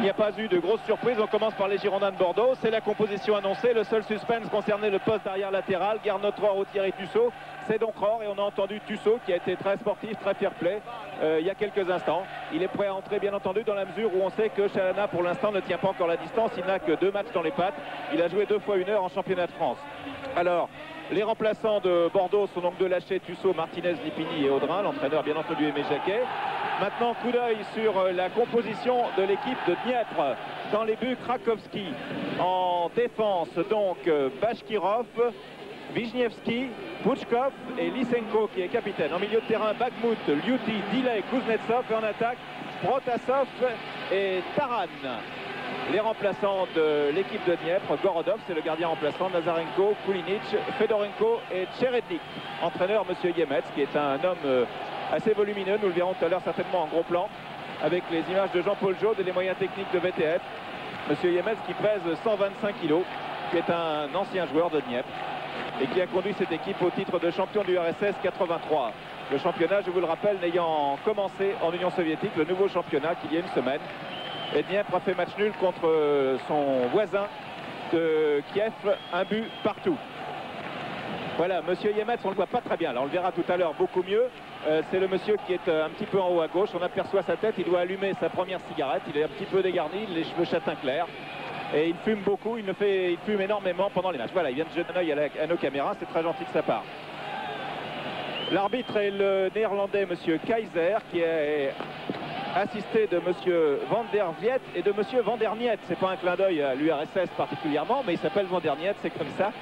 n'y a pas eu de grosse surprise. On commence par les Girondins de Bordeaux. C'est la composition annoncée. Le seul suspense concernait le poste d'arrière latéral. Garde notre Roy, Thierry Tussaud. C'est donc Rohr et on a entendu Tussaud qui a été très sportif, très fair-play il y a quelques instants. Il est prêt à entrer bien entendu dans la mesure où on sait que Chalana pour l'instant ne tient pas encore la distance. Il n'a que 2 matchs dans les pattes. Il a joué 2 fois 1 heure en championnat de France. Alors, les remplaçants de Bordeaux sont donc Delachey, Tussaud, Martinez, Lipini et Audrin. L'entraîneur bien entendu Aimé Jacquet. Maintenant, coup d'œil sur la composition de l'équipe de Dniepr. Dans les buts, Krakowski. En défense, donc, Bashkirov, Wisniewski, Pouchkov et Lysenko qui est capitaine. En milieu de terrain, Bakhmut, Liuti, Dilek, Kuznetsov. Et en attaque, Protasov et Taran. Les remplaçants de l'équipe de Dniepr, Gorodov, c'est le gardien remplaçant, Nazarenko, Kulinic, Fedorenko et Tcherednik. Entraîneur, monsieur Yemets, qui est un homme assez volumineux, nous le verrons tout à l'heure certainement en gros plan, avec les images de Jean-Paul Jaude et les moyens techniques de VTF. Monsieur Yemets qui pèse 125 kg, qui est un ancien joueur de Dniepr et qui a conduit cette équipe au titre de champion du RSS 83. Le championnat, je vous le rappelle, n'ayant commencé en Union soviétique, le nouveau championnat qu'il y a une semaine. Et Dniepr a fait match nul contre son voisin de Kiev, 1 but partout. Voilà, monsieur Yemets, on ne le voit pas très bien. Là, on le verra tout à l'heure beaucoup mieux. C'est le monsieur qui est un petit peu en haut à gauche. On aperçoit sa tête, il doit allumer sa première cigarette. Il est un petit peu dégarni, les cheveux châtain clair. Et il fume beaucoup, il fume énormément pendant les matchs. Voilà, il vient de jeter un œil à nos caméras, c'est très gentil de sa part. L'arbitre est le néerlandais monsieur Kaiser, qui est assisté de monsieur Van der Vliet et de monsieur Van der Niet. C'est pas un clin d'œil à l'URSS particulièrement, mais il s'appelle Van der Niet, c'est comme ça.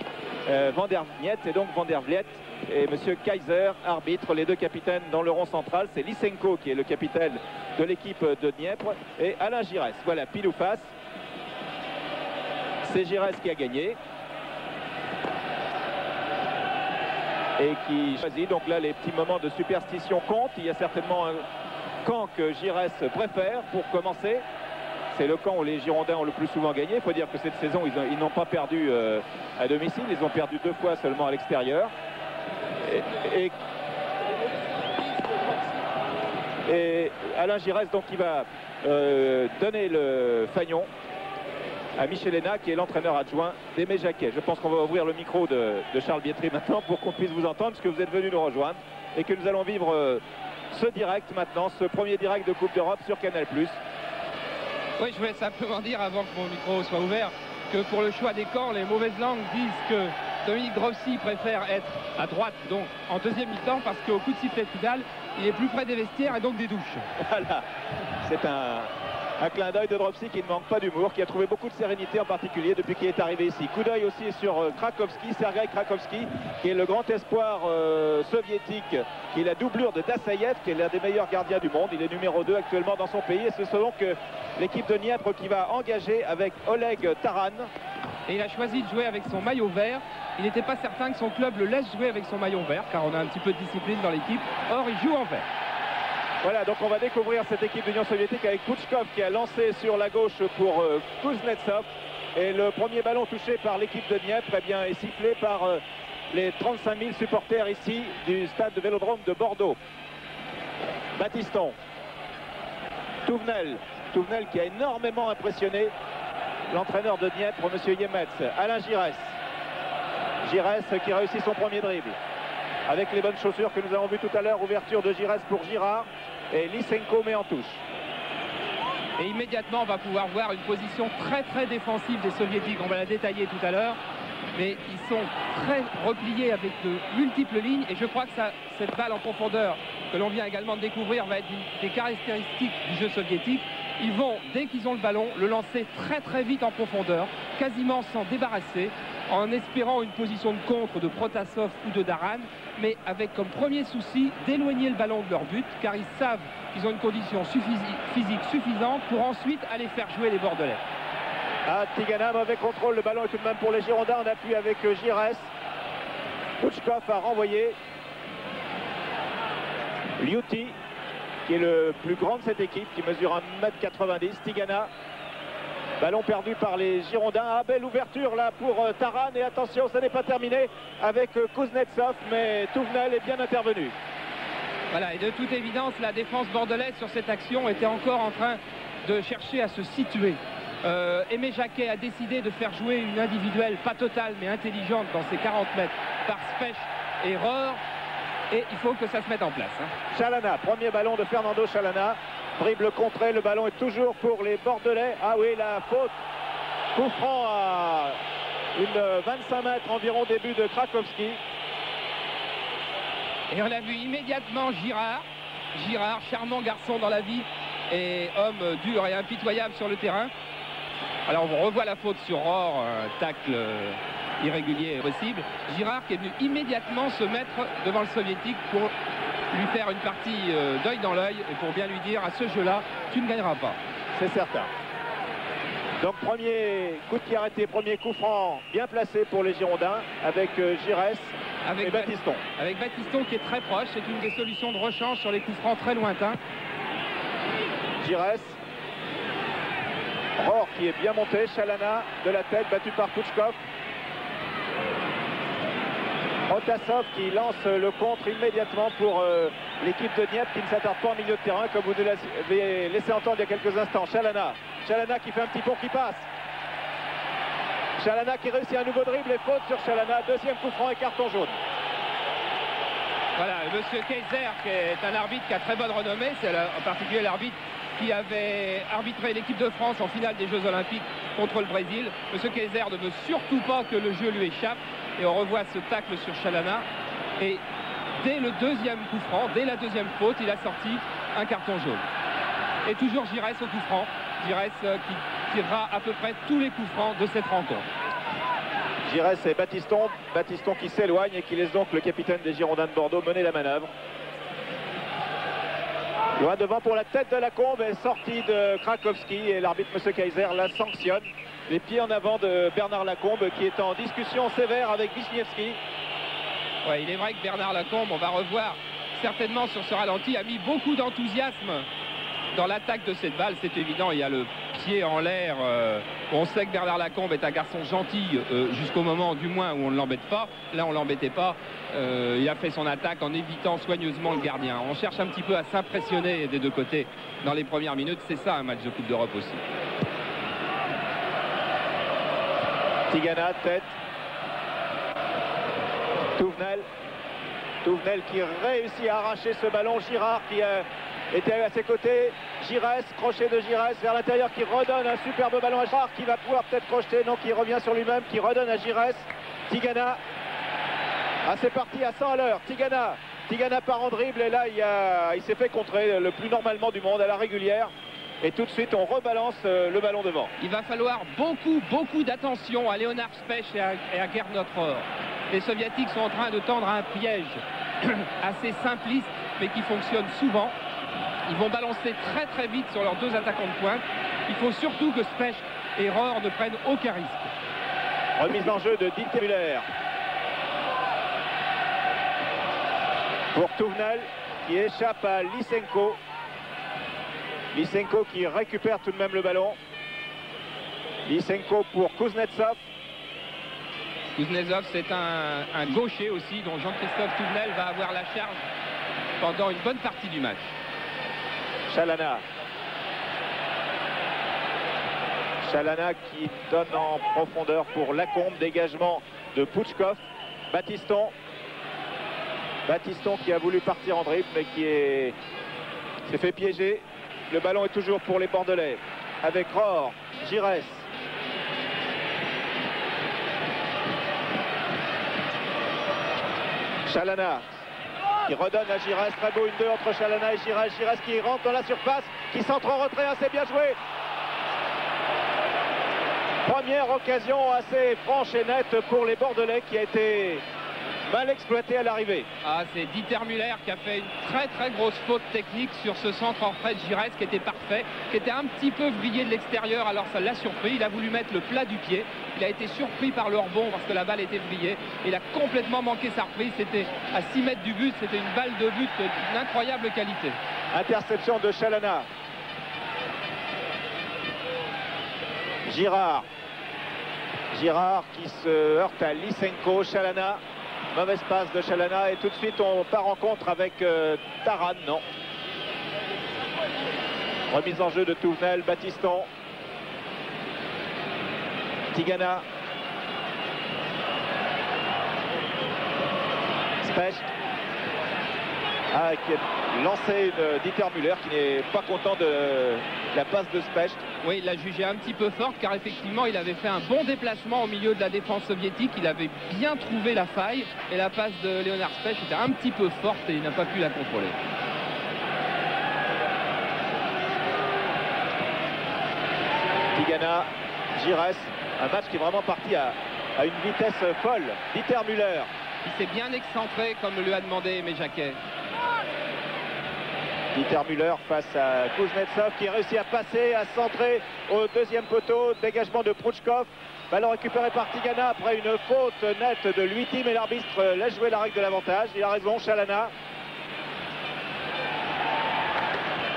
Van der Niet et donc Van der Vliet et monsieur Kaiser, arbitre, les 2 capitaines dans le rond central. C'est Lysenko qui est le capitaine de l'équipe de Dniepr et Alain Giresse. Voilà, pile ou face. C'est Giresse qui a gagné et qui choisit. Donc là, les petits moments de superstition comptent. Il y a certainement un camp que Giresse préfère pour commencer. C'est le camp où les Girondins ont le plus souvent gagné. Il faut dire que cette saison, ils n'ont pas perdu à domicile. Ils ont perdu 2 fois seulement à l'extérieur. Et Alain Giresse, donc, qui va donner le fanion à Michelena, qui est l'entraîneur adjoint d'Aimé Jacquet. Je pense qu'on va ouvrir le micro de Charles Bietri maintenant pour qu'on puisse vous entendre, puisque vous êtes venu nous rejoindre et que nous allons vivre ce direct maintenant, ce premier direct de Coupe d'Europe sur Canal+. Oui, je voulais simplement dire, avant que mon micro soit ouvert, que pour le choix des camps, les mauvaises langues disent que Dominique Dropsy préfère être à droite, donc en deuxième mi-temps, parce qu'au coup de sifflet final, il est plus près des vestiaires et donc des douches. Voilà, c'est un clin d'œil de Dropsy qui ne manque pas d'humour, qui a trouvé beaucoup de sérénité en particulier depuis qu'il est arrivé ici. Coup d'œil aussi sur Krakowski, Sergei Krakowski, qui est le grand espoir soviétique, qui est la doublure de Dassaïev, qui est l'un des meilleurs gardiens du monde. Il est numéro 2 actuellement dans son pays et c'est donc l'équipe de Dniepr qui va engager avec Oleg Taran. Et il a choisi de jouer avec son maillot vert. Il n'était pas certain que son club le laisse jouer avec son maillot vert, car on a un petit peu de discipline dans l'équipe. Or, il joue en vert. Voilà, donc on va découvrir cette équipe d'Union soviétique avec Pouchkov qui a lancé sur la gauche pour Kuznetsov. Et le premier ballon touché par l'équipe de Dniepr eh bien, est sifflé par les 35 000 supporters ici du stade de Vélodrome de Bordeaux. Baptiston. Touvenel qui a énormément impressionné l'entraîneur de Dniepr, M. Yemets. Alain Giresse. Giresse qui réussit son premier dribble. Avec les bonnes chaussures que nous avons vues tout à l'heure, ouverture de Giresse pour Girard. Et Lysenko met en touche. Et immédiatement, on va pouvoir voir une position très très défensive des Soviétiques. On va la détailler tout à l'heure. Mais ils sont très repliés avec de multiples lignes. Et je crois que cette balle en profondeur que l'on vient également de découvrir va être une des caractéristiques du jeu soviétique. Ils vont, dès qu'ils ont le ballon, le lancer très très vite en profondeur, quasiment s'en débarrasser, en espérant une position de contre de Protasov ou de Daran, mais avec comme premier souci d'éloigner le ballon de leur but, car ils savent qu'ils ont une condition physique suffisante pour ensuite aller faire jouer les Bordelais. Ah, Tigana, mauvais contrôle, le ballon est tout de même pour les Girondins, on appuie avec Giresse. Pouchkov a renvoyé. Liuti, qui est le plus grand de cette équipe, qui mesure 1,90 m. Tigana. Ballon perdu par les Girondins. Ah, belle ouverture là pour Taran. Et attention, ça n'est pas terminé avec Kuznetsov, mais Touvenel est bien intervenu. Voilà, et de toute évidence, la défense bordelaise sur cette action était encore en train de chercher à se situer. Aimé Jacquet a décidé de faire jouer une individuelle, pas totale mais intelligente dans ses 40 mètres par Specht et Rohr. Et il faut que ça se mette en place. Chalana, premier ballon de Fernando Chalana. Dribble contré, le ballon est toujours pour les Bordelais. Ah oui, la faute. Coup franc à une 25 mètres environ, début de Krakowski. Et on a vu immédiatement Girard. Girard, charmant garçon dans la vie et homme dur et impitoyable sur le terrain. Alors on revoit la faute sur Rohr, un tacle irrégulier et possible. Girard qui est venu immédiatement se mettre devant le soviétique pour lui faire une partie d'œil dans l'œil et pour bien lui dire à ce jeu-là, tu ne gagneras pas. C'est certain. Donc premier coup de pied arrêté, premier coup franc bien placé pour les Girondins avec Giresse et Battiston. Avec Battiston qui est très proche, c'est une des solutions de rechange sur les coups francs très lointains. Giresse. Rohr qui est bien monté, Chalana de la tête, battu par Pouchkov. Rotassov qui lance le contre immédiatement pour l'équipe de Dieppe qui ne s'attarde pas en milieu de terrain comme vous nous l'avez laissé entendre il y a quelques instants. Chalana qui fait un petit pont qui passe. Chalana qui réussit un nouveau dribble et faute sur Chalana. Deuxième coup franc et carton jaune. Voilà, monsieur Kaiser qui est un arbitre qui a très bonne renommée, c'est en particulier l'arbitre qui avait arbitré l'équipe de France en finale des Jeux Olympiques contre le Brésil. Monsieur Kaiser ne veut surtout pas que le jeu lui échappe. Et on revoit ce tacle sur Chalana. Et dès le deuxième coup franc, dès la deuxième faute, il a sorti un carton jaune. Et toujours Giresse au coup franc. Giresse qui tirera à peu près tous les coups francs de cette rencontre. Giresse et Battiston. Battiston qui s'éloigne et qui laisse donc le capitaine des Girondins de Bordeaux mener la manœuvre. Loin devant pour la tête de Lacombe et sortie de Krakowski. Et l'arbitre M. Kaiser la sanctionne. Les pieds en avant de Bernard Lacombe qui est en discussion sévère avec Wisniewski. Ouais, il est vrai que Bernard Lacombe, on va revoir certainement sur ce ralenti, a mis beaucoup d'enthousiasme dans l'attaque de cette balle. C'est évident, il y a le pied en l'air. On sait que Bernard Lacombe est un garçon gentil jusqu'au moment du moins où on ne l'embête pas. Là, on ne l'embêtait pas. Il a fait son attaque en évitant soigneusement le gardien. On cherche un petit peu à s'impressionner des deux côtés dans les premières minutes. C'est ça un match de Coupe d'Europe aussi. Tigana, tête. Touvenel qui réussit à arracher ce ballon. Girard qui était à ses côtés. Giresse, crochet de Giresse vers l'intérieur qui redonne un superbe ballon à Girard qui va pouvoir peut-être crocheter. Non, qui revient sur lui-même, qui redonne à Giresse. Tigana. Ah, c'est parti à 100 à l'heure. Tigana part en dribble et là il s'est fait contrer le plus normalement du monde à la régulière. Et tout de suite, on rebalance le ballon devant. Il va falloir beaucoup d'attention à Leonard Specht et à Gernot Rohr. Les Soviétiques sont en train de tendre un piège assez simpliste, mais qui fonctionne souvent. Ils vont balancer très vite sur leurs deux attaquants de pointe. Il faut surtout que Specht et Rohr ne prennent aucun risque. Remise en jeu de Dick Müller. Pour Touvenel, qui échappe à Lysenko. Lysenko qui récupère tout de même le ballon. Lysenko pour Kuznetsov. Kuznetsov, c'est un gaucher aussi dont Jean-Christophe Touvenel va avoir la charge pendant une bonne partie du match. Chalana qui donne en profondeur pour Lacombe. Dégagement de Pouchkov. Battiston qui a voulu partir en dribble mais qui s'est fait piéger. Le ballon est toujours pour les Bordelais avec Rohr, Giresse. Chalana qui redonne à Giresse. Très beau, une 2 entre Chalana et Giresse. Giresse qui rentre dans la surface, qui centre en retrait. C'est bien joué. Première occasion assez franche et nette pour les Bordelais qui a été mal exploité à l'arrivée. Ah, c'est Dieter Müller qui a fait une très grosse faute technique sur ce centre en retrait de Giresse qui était parfait, qui était un petit peu vrillé de l'extérieur, alors ça l'a surpris. Il a voulu mettre le plat du pied. Il a été surpris par le rebond parce que la balle était vrillée. Il a complètement manqué sa reprise. C'était à 6 mètres du but. C'était une balle de but d'une incroyable qualité. Interception de Chalana. Girard qui se heurte à Lysenko. Chalana. Mauvaise passe de Chalana et tout de suite on part en contre avec Taran. Non. Remise en jeu de Touvenel, Battiston. Tigana. Specht. Qui a lancé Dieter Müller qui n'est pas content de la passe de Specht. Oui, il l'a jugé un petit peu forte car effectivement il avait fait un bon déplacement au milieu de la défense soviétique. Il avait bien trouvé la faille et la passe de Leonard Specht était un petit peu forte et il n'a pas pu la contrôler. Tigana, Giresse, un match qui est vraiment parti à une vitesse folle. Dieter Müller. Il s'est bien excentré comme le lui a demandé Aimé Jacquet. Dieter Müller face à Kuznetsov qui réussit à passer, à centrer au deuxième poteau. Dégagement de Prouchkov. Ballon récupéré par Tigana après une faute nette de Luiti, mais l'arbitre laisse jouer la règle de l'avantage. Il a raison, Chalana.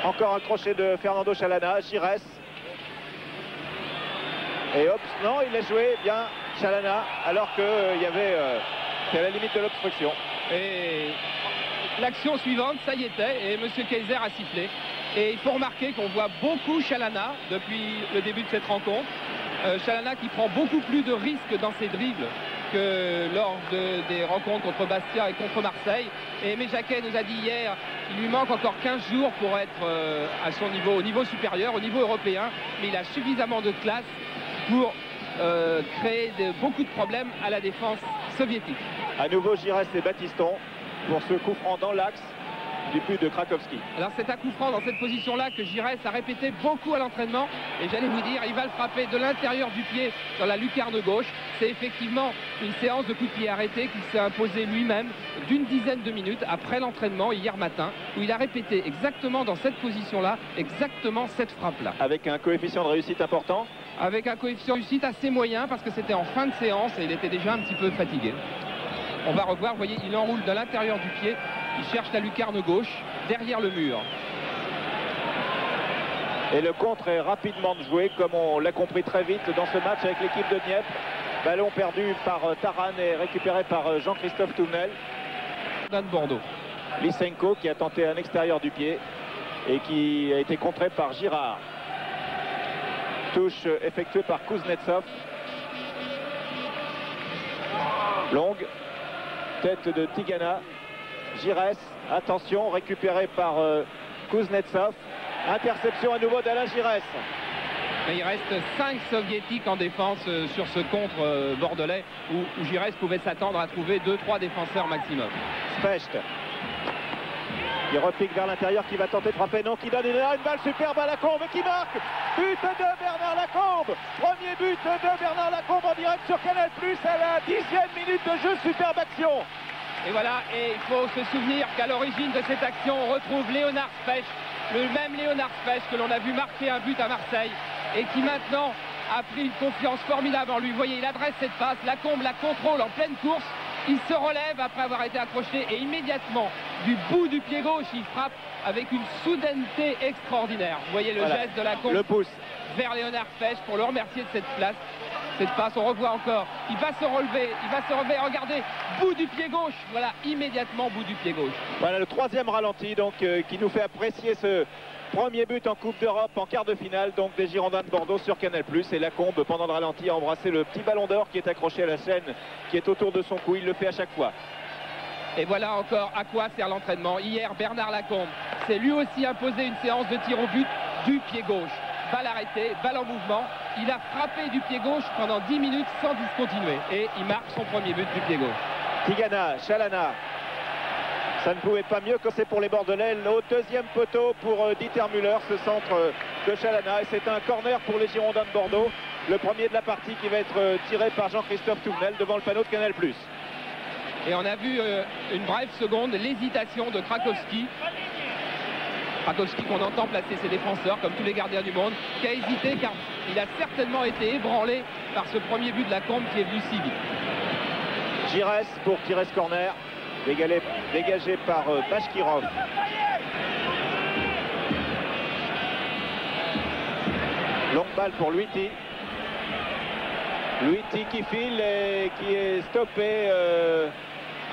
Encore un crochet de Fernando Chalana. Giresse. Et hop, non, il laisse jouer bien Chalana alors qu'il y avait... c'est à la limite de l'obstruction. Et l'action suivante, ça y était, et M. Kaiser a sifflé. Et il faut remarquer qu'on voit beaucoup Chalana depuis le début de cette rencontre. Chalana qui prend beaucoup plus de risques dans ses dribbles que lors des rencontres contre Bastia et contre Marseille. Et Aimé Jacquet nous a dit hier qu'il lui manque encore 15 jours pour être à son niveau, au niveau supérieur, au niveau européen. Mais il a suffisamment de classe pour créer beaucoup de problèmes à la défense soviétique. À nouveau Giresse et Battiston pour ce coup franc dans l'axe du but de Krakowski. Alors c'est un coup franc dans cette position-là que Giresse a répété beaucoup à l'entraînement. Et j'allais vous dire, il va le frapper de l'intérieur du pied dans la lucarne gauche. C'est effectivement une séance de coups de pied arrêtés qu'il s'est imposé lui-même d'une dizaine de minutes après l'entraînement hier matin, où il a répété exactement dans cette position-là, exactement cette frappe-là. Avec un coefficient de réussite important. Avec un coefficient de réussite assez moyen parce que c'était en fin de séance et il était déjà un petit peu fatigué. On va revoir, vous voyez, il enroule de l'intérieur du pied, il cherche la lucarne gauche, derrière le mur. Et le contre est rapidement joué, comme on l'a compris très vite dans ce match avec l'équipe de Dieppe. Ballon perdu par Taran et récupéré par Jean-Christophe Touvenel. De Bordeaux. Lysenko qui a tenté un extérieur du pied et qui a été contré par Girard. Touche effectuée par Kuznetsov. Longue. Tête de Tigana. Giresse. Attention, récupéré par Kuznetsov. Interception à nouveau d'Alain Giresse. Mais il reste 5 soviétiques en défense sur ce contre bordelais où Giresse pouvait s'attendre à trouver 2-3 défenseurs maximum. Specht. Il repique vers l'intérieur, qui va tenter de frapper, non, qui donne une balle superbe à Lacombe qui marque. But de Bernard Lacombe. Premier but de Bernard Lacombe en direct sur Canal+, à la 10e minute de jeu, superbe action. Et voilà, et il faut se souvenir qu'à l'origine de cette action, on retrouve Leonard Specht, le même Leonard Specht que l'on a vu marquer un but à Marseille et qui maintenant a pris une confiance formidable en lui. Vous voyez, il adresse cette passe, Lacombe la contrôle en pleine course. Il se relève après avoir été accroché et immédiatement, du bout du pied gauche, il frappe avec une soudaineté extraordinaire. Vous voyez le geste de Lacombe vers Leonard Specht pour le remercier de cette place. Cette passe, on revoit encore. Il va se relever, regardez, bout du pied gauche. Voilà, immédiatement bout du pied gauche. Voilà le troisième ralenti donc qui nous fait apprécier ce premier but en Coupe d'Europe en quart de finale donc des Girondins de Bordeaux sur Canal+. Et Lacombe, pendant le ralenti, a embrassé le petit ballon d'or qui est accroché à la chaîne qui est autour de son cou. Il le fait à chaque fois. Et voilà encore à quoi sert l'entraînement. Hier, Bernard Lacombe s'est lui aussi imposé une séance de tir au but du pied gauche. Balle arrêtée, balle en mouvement. Il a frappé du pied gauche pendant 10 minutes sans discontinuer. Et il marque son premier but du pied gauche. Tigana, Chalana. Ça ne pouvait pas mieux que c'est pour les Bordelais. Au deuxième poteau pour Dieter Müller, ce centre de Chalana. Et c'est un corner pour les Girondins de Bordeaux. Le premier de la partie qui va être tiré par Jean-Christophe Touvenel devant le panneau de Canal+. Et on a vu une brève seconde, l'hésitation de Krakowski. Krakowski qu'on entend placer ses défenseurs comme tous les gardiens du monde, qui a hésité car il a certainement été ébranlé par ce premier but de Lacombe qui est venu si vite. Giresse pour tirer ce corner, dégagé par Bashkirov. Longue balle pour Luiti. Luiti qui file et qui est stoppé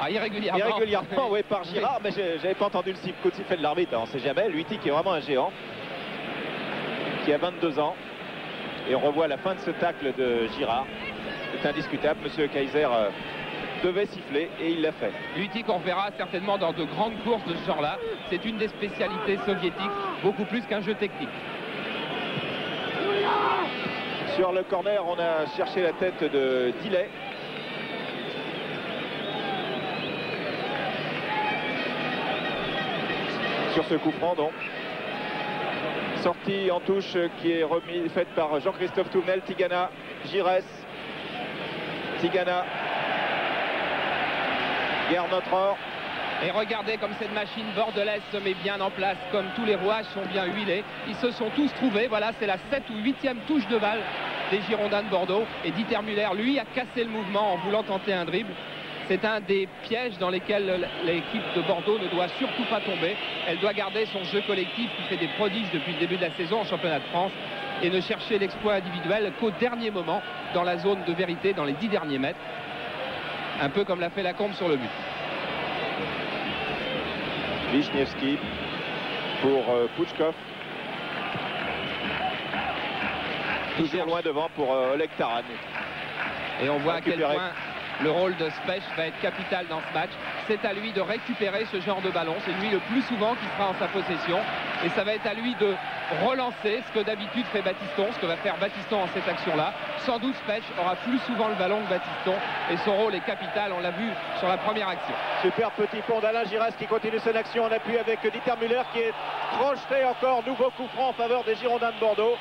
irrégulièrement oui, par Girard, mais j'avais pas entendu le coup de sifflet de l'arbitre, on ne sait jamais. Luiti qui est vraiment un géant. qui a 22 ans. Et on revoit la fin de ce tacle de Girard. C'est indiscutable. Monsieur Kaiser devait siffler et il l'a fait. Lutti qu'on verra certainement dans de grandes courses de ce genre-là. C'est une des spécialités soviétiques, beaucoup plus qu'un jeu technique. Sur le corner, on a cherché la tête de Dillet. Sur ce coup franc, donc. Sortie en touche qui est faite par Jean-Christophe Touvenel. Tigana, Giresse. Tigana. Garde notre or. Et regardez comme cette machine bordelaise se met bien en place, comme tous les rouages sont bien huilés. Ils se sont tous trouvés. Voilà, c'est la 7e ou 8e touche de balle des Girondins de Bordeaux. Et Dieter Müller, lui, a cassé le mouvement en voulant tenter un dribble. C'est un des pièges dans lesquels l'équipe de Bordeaux ne doit surtout pas tomber. Elle doit garder son jeu collectif qui fait des prodiges depuis le début de la saison en championnat de France et ne chercher l'exploit individuel qu'au dernier moment dans la zone de vérité, dans les 10 derniers mètres. Un peu comme l'a fait Lacombe sur le but. Wisniewski pour Pouchkov. Toujours loin devant pour Oleg Taran. Et on voit à quel point le rôle de Specht va être capital dans ce match. C'est à lui de récupérer ce genre de ballon. C'est lui le plus souvent qui sera en sa possession. Et ça va être à lui de relancer ce que d'habitude fait Battiston, ce que va faire Battiston en cette action-là. Sans doute Specht aura plus souvent le ballon que Battiston. Et son rôle est capital, on l'a vu sur la première action. Super petit pont d'Alain Giresse qui continue son action en appui avec Dieter Müller qui est crocheté encore. Nouveau coup franc en faveur des Girondins de Bordeaux.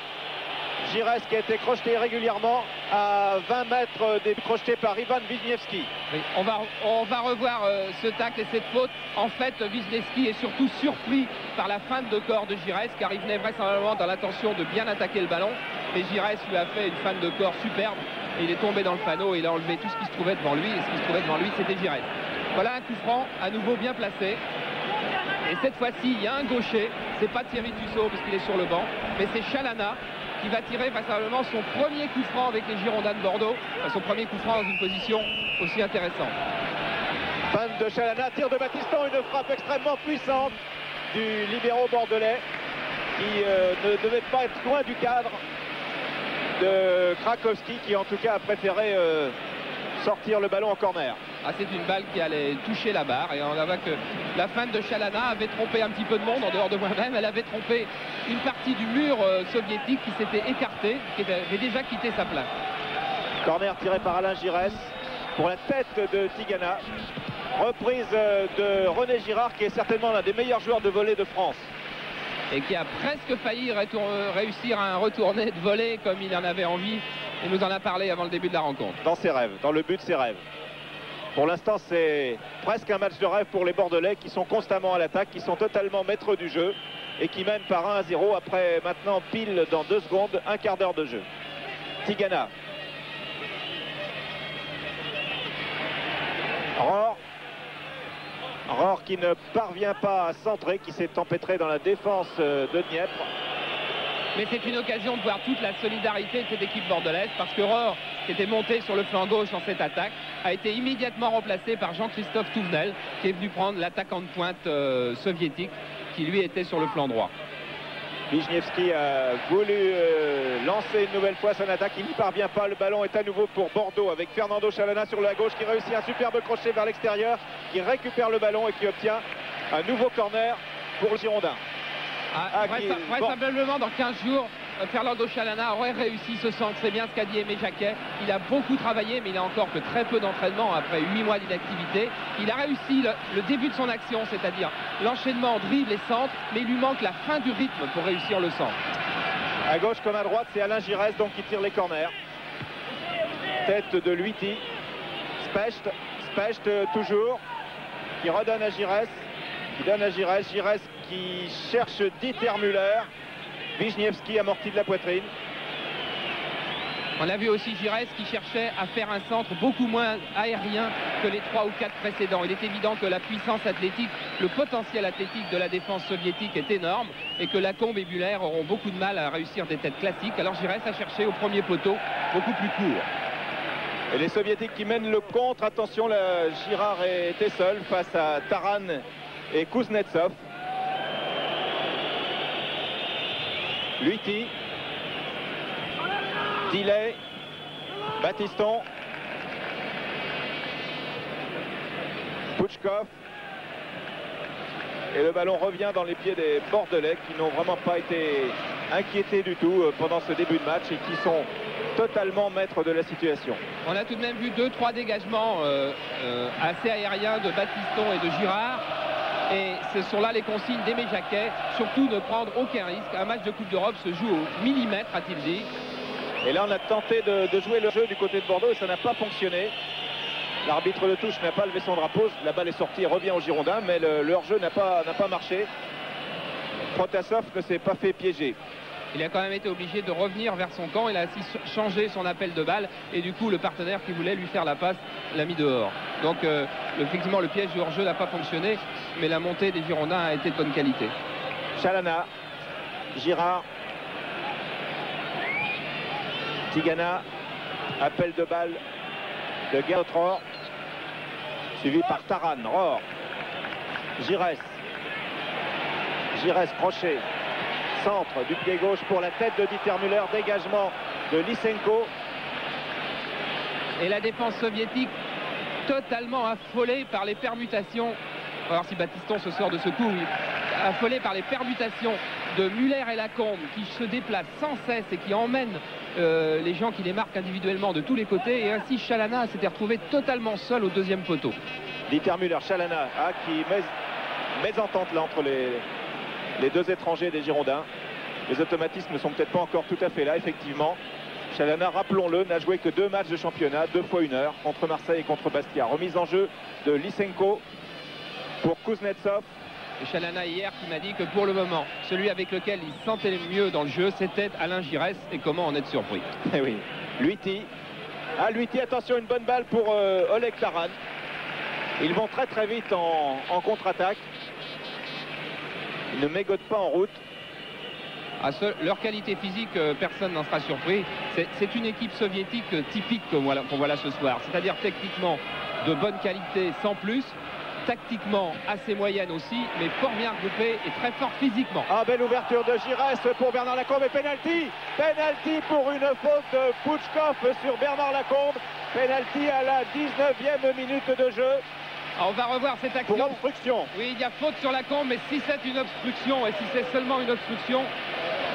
Giresse qui a été crocheté régulièrement à 20 mètres crocheté par Ivan Wisniewski. Oui, on va revoir ce tacle et cette faute. En fait, Wisniewski est surtout surpris par la feinte de corps de Giresse car il venait vraisemblablement dans l'intention de bien attaquer le ballon. Et Giresse lui a fait une feinte de corps superbe. Et il est tombé dans le panneau et il a enlevé tout ce qui se trouvait devant lui. Et ce qui se trouvait devant lui, c'était Giresse. Voilà un coup franc à nouveau bien placé. Et cette fois-ci, il y a un gaucher. C'est pas Thierry Tussaud parce qu'il est sur le banc. Mais c'est Chalana qui va tirer vraisemblablement son premier coup franc avec les Girondins de Bordeaux. Enfin, son premier coup franc dans une position aussi intéressante. Fin de Chalana, tir de Battiston, une frappe extrêmement puissante du libéro bordelais qui ne devait pas être loin du cadre de Krakowski qui en tout cas a préféré sortir le ballon en corner. Ah, c'est une balle qui allait toucher la barre et on voit que la feinte de Chalana avait trompé un petit peu de monde en dehors de moi-même. Elle avait trompé une partie du mur soviétique qui s'était écarté, qui avait déjà quitté sa place. Corner tiré par Alain Giresse pour la tête de Tigana. Reprise de René Girard qui est certainement l'un des meilleurs joueurs de volée de France. Et qui a presque failli réussir à un retourné de volée comme il en avait envie. Il nous en a parlé avant le début de la rencontre. Dans ses rêves, dans le but de ses rêves. Pour l'instant, c'est presque un match de rêve pour les Bordelais qui sont constamment à l'attaque, qui sont totalement maîtres du jeu et qui mènent par 1-0 après maintenant pile dans 2 secondes, un quart d'heure de jeu. Tigana. Rohr qui ne parvient pas à centrer, qui s'est empêtré dans la défense de Dniepr. Mais c'est une occasion de voir toute la solidarité de cette équipe bordelaise parce que Rohr, qui était monté sur le flanc gauche en cette attaque, a été immédiatement remplacé par Jean-Christophe Touvenel qui est venu prendre l'attaquant de pointe soviétique qui lui était sur le flanc droit. Wisniewski a voulu lancer une nouvelle fois son attaque, il n'y parvient pas, le ballon est à nouveau pour Bordeaux avec Fernando Chalana sur la gauche qui réussit un superbe crochet vers l'extérieur, qui récupère le ballon et qui obtient un nouveau corner pour le Girondin. Vraisemblablement dans 15 jours, Fernando Chalana aurait réussi ce centre. C'est bien ce qu'a dit Aimé Jacquet. Il a beaucoup travaillé, mais il n'a encore que très peu d'entraînement après 8 mois d'inactivité. Il a réussi le début de son action, c'est-à-dire l'enchaînement dribble et centre, mais il lui manque la fin du rythme pour réussir le centre. À gauche comme à droite, c'est Alain Giresse donc qui tire les corners. Tête de Luiti. Specht toujours, qui redonne à Giresse. Qui donne à Giresse. Giresse qui cherche Dieter Müller. Wisniewski amorti de la poitrine. On a vu aussi Giresse qui cherchait à faire un centre beaucoup moins aérien que les 3 ou 4 précédents. Il est évident que la puissance athlétique, le potentiel athlétique de la défense soviétique est énorme et que Lacombe et Müller auront beaucoup de mal à réussir des têtes classiques. Alors Giresse a cherché au premier poteau beaucoup plus court. Et les soviétiques qui mènent le contre. Attention, Girard était seul face à Taran et Kuznetsov. Luiti Delay. Battiston. Pouchkov. Et le ballon revient dans les pieds des Bordelais qui n'ont vraiment pas été inquiétés du tout pendant ce début de match et qui sont totalement maîtres de la situation. On a tout de même vu 2-3 dégagements assez aériens de Battiston et de Girard. Et ce sont là les consignes d'Aimé Jacquet. Surtout ne prendre aucun risque. Un match de Coupe d'Europe se joue au millimètre, a-t-il dit. Et là, on a tenté de jouer le jeu du côté de Bordeaux et ça n'a pas fonctionné. L'arbitre de touche n'a pas levé son drapeau. La balle est sortie et revient aux Girondins, mais leur jeu n'a pas marché. Protasov ne s'est pas fait piéger. Il a quand même été obligé de revenir vers son camp. Il a ainsi changé son appel de balle. Et du coup, le partenaire qui voulait lui faire la passe l'a mis dehors. Donc, effectivement, le piège du hors-jeu n'a pas fonctionné. Mais la montée des Girondins a été de bonne qualité. Chalana, Girard, Tigana, appel de balle de Gernot Rohr, suivi par Taran. Rohr, Giresse, crochet, centre du pied gauche pour la tête de Dieter Müller, dégagement de Lysenko. Et la défense soviétique totalement affolée par les permutations. On va voir si Battiston se sort de ce coup. Affolée par les permutations de Müller et Lacombe qui se déplacent sans cesse et qui emmènent les gens qui les marquent individuellement de tous les côtés. Et ainsi Chalana s'était retrouvé totalement seul au deuxième poteau. Dieter Müller, Chalana qui mésentente là entre les deux étrangers des Girondins. Les automatismes ne sont peut-être pas encore tout à fait là, effectivement. Chalana, rappelons-le, n'a joué que 2 matchs de championnat, 2 fois 1 heure, contre Marseille et contre Bastia. Remise en jeu de Lysenko pour Kuznetsov. Et Chalana hier qui m'a dit que pour le moment, celui avec lequel il se sentait le mieux dans le jeu, c'était Alain Giresse. Et comment en être surpris? Eh oui, Luiti. Ah, Luiti, attention, une bonne balle pour Oleg Taran. Ils vont très très vite en contre-attaque. Ils ne mégotent pas en route. Leur qualité physique, personne n'en sera surpris. C'est une équipe soviétique typique qu'on voit là ce soir. C'est-à-dire techniquement de bonne qualité sans plus. Tactiquement assez moyenne aussi, mais fort bien regroupée et très fort physiquement. Ah, belle ouverture de Giresse pour Bernard Lacombe et penalty. Penalty pour une faute de Pouchkov sur Bernard Lacombe. Penalty à la 19e minute de jeu. Alors on va revoir cette action. Pour obstruction. Oui, il y a faute sur Lacombe, mais si c'est une obstruction et si c'est seulement une obstruction,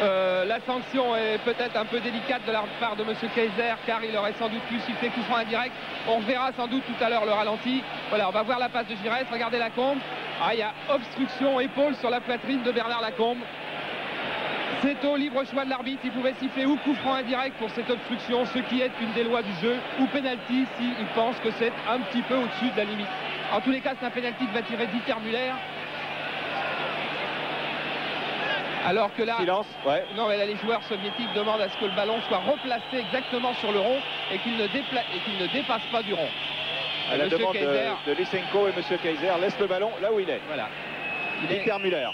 la sanction est peut-être un peu délicate de la part de M. Kaiser, car il aurait sans doute pu siffler coup franc indirect. On verra sans doute tout à l'heure le ralenti. Voilà, on va voir la passe de Giresse. Regardez Lacombe. Ah, il y a obstruction, épaule sur la poitrine de Bernard Lacombe. C'est au libre choix de l'arbitre. Il pouvait siffler ou coup franc indirect pour cette obstruction, ce qui est une des lois du jeu, ou pénalty s'il pense que c'est un petit peu au-dessus de la limite. En tous les cas, c'est un pénalty que va tirer Dieter Müller. Alors que là, silence, ouais. Non, mais là, les joueurs soviétiques demandent à ce que le ballon soit replacé exactement sur le rond et qu'il ne dépasse pas du rond. À la demande de Lysenko et M. Kaiser laisse le ballon là où il est. Voilà. Dieter Müller.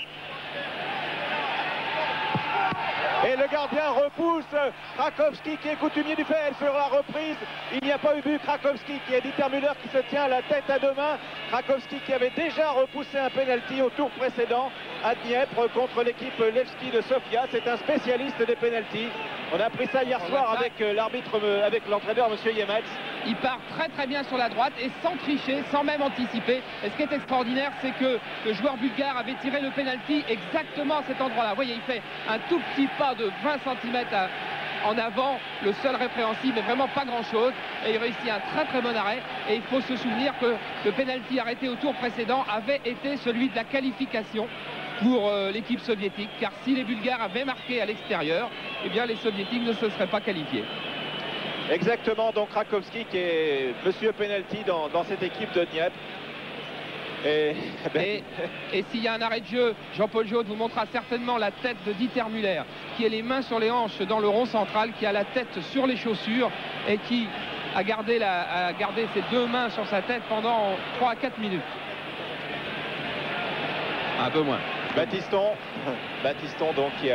Et le gardien repousse Krakowski qui est coutumier du fait sur la reprise. Il n'y a pas eu but. Krakowski qui est Dieter Müller qui se tient la tête à 2 mains. Krakowski qui avait déjà repoussé un penalty au tour précédent à Dniepr contre l'équipe Levski de Sofia. C'est un spécialiste des penaltys. On a appris ça hier soir avec l'arbitre, avec l'entraîneur M. Yemets. Il part très très bien sur la droite et sans tricher, sans même anticiper. Et ce qui est extraordinaire, c'est que le joueur bulgare avait tiré le penalty exactement à cet endroit-là. Vous voyez, il fait un tout petit pas de 20 cm en avant, le seul répréhensible, mais vraiment pas grand-chose. Et il réussit un très très bon arrêt. Et il faut se souvenir que le penalty arrêté au tour précédent avait été celui de la qualification pour l'équipe soviétique, car si les Bulgares avaient marqué à l'extérieur, eh bien les Soviétiques ne se seraient pas qualifiés. Exactement, donc Krakowski qui est monsieur penalty dans cette équipe de Dniepr. Et s'il y a un arrêt de jeu, Jean-Paul Jaude vous montrera certainement la tête de Dieter Müller, qui a les mains sur les hanches dans le rond central, qui a la tête sur les chaussures et qui a gardé ses 2 mains sur sa tête pendant 3 à 4 minutes. Un peu moins. Battiston donc qui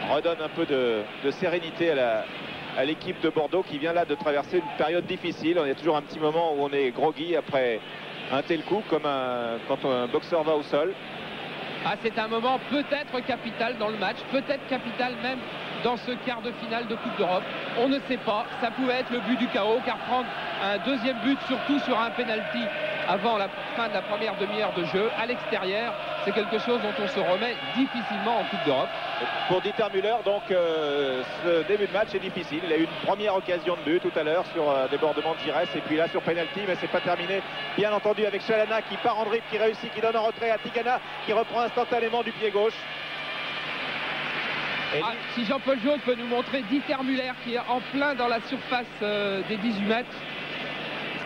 redonne un peu de sérénité à l'équipe de Bordeaux qui vient là de traverser une période difficile. Il y a toujours un petit moment où on est groggy après un tel coup, comme quand un boxeur va au sol. Ah, c'est un moment peut-être capital dans le match, peut-être capital même dans ce quart de finale de Coupe d'Europe. On ne sait pas, ça pouvait être le but du chaos, car prendre un deuxième but, surtout sur un penalty avant la fin de la première demi-heure de jeu, à l'extérieur, c'est quelque chose dont on se remet difficilement en Coupe d'Europe. Pour Dieter Müller, donc ce début de match est difficile. Il a eu une première occasion de but tout à l'heure sur un débordement de Giresse, et puis là sur penalty, mais c'est pas terminé. Bien entendu avec Chalana qui part en dribble, qui réussit, qui donne en retrait à Tigana, qui reprend instantanément du pied gauche. Si Jean-Paul Jaune peut nous montrer Dieter Müller qui est en plein dans la surface des 18 mètres.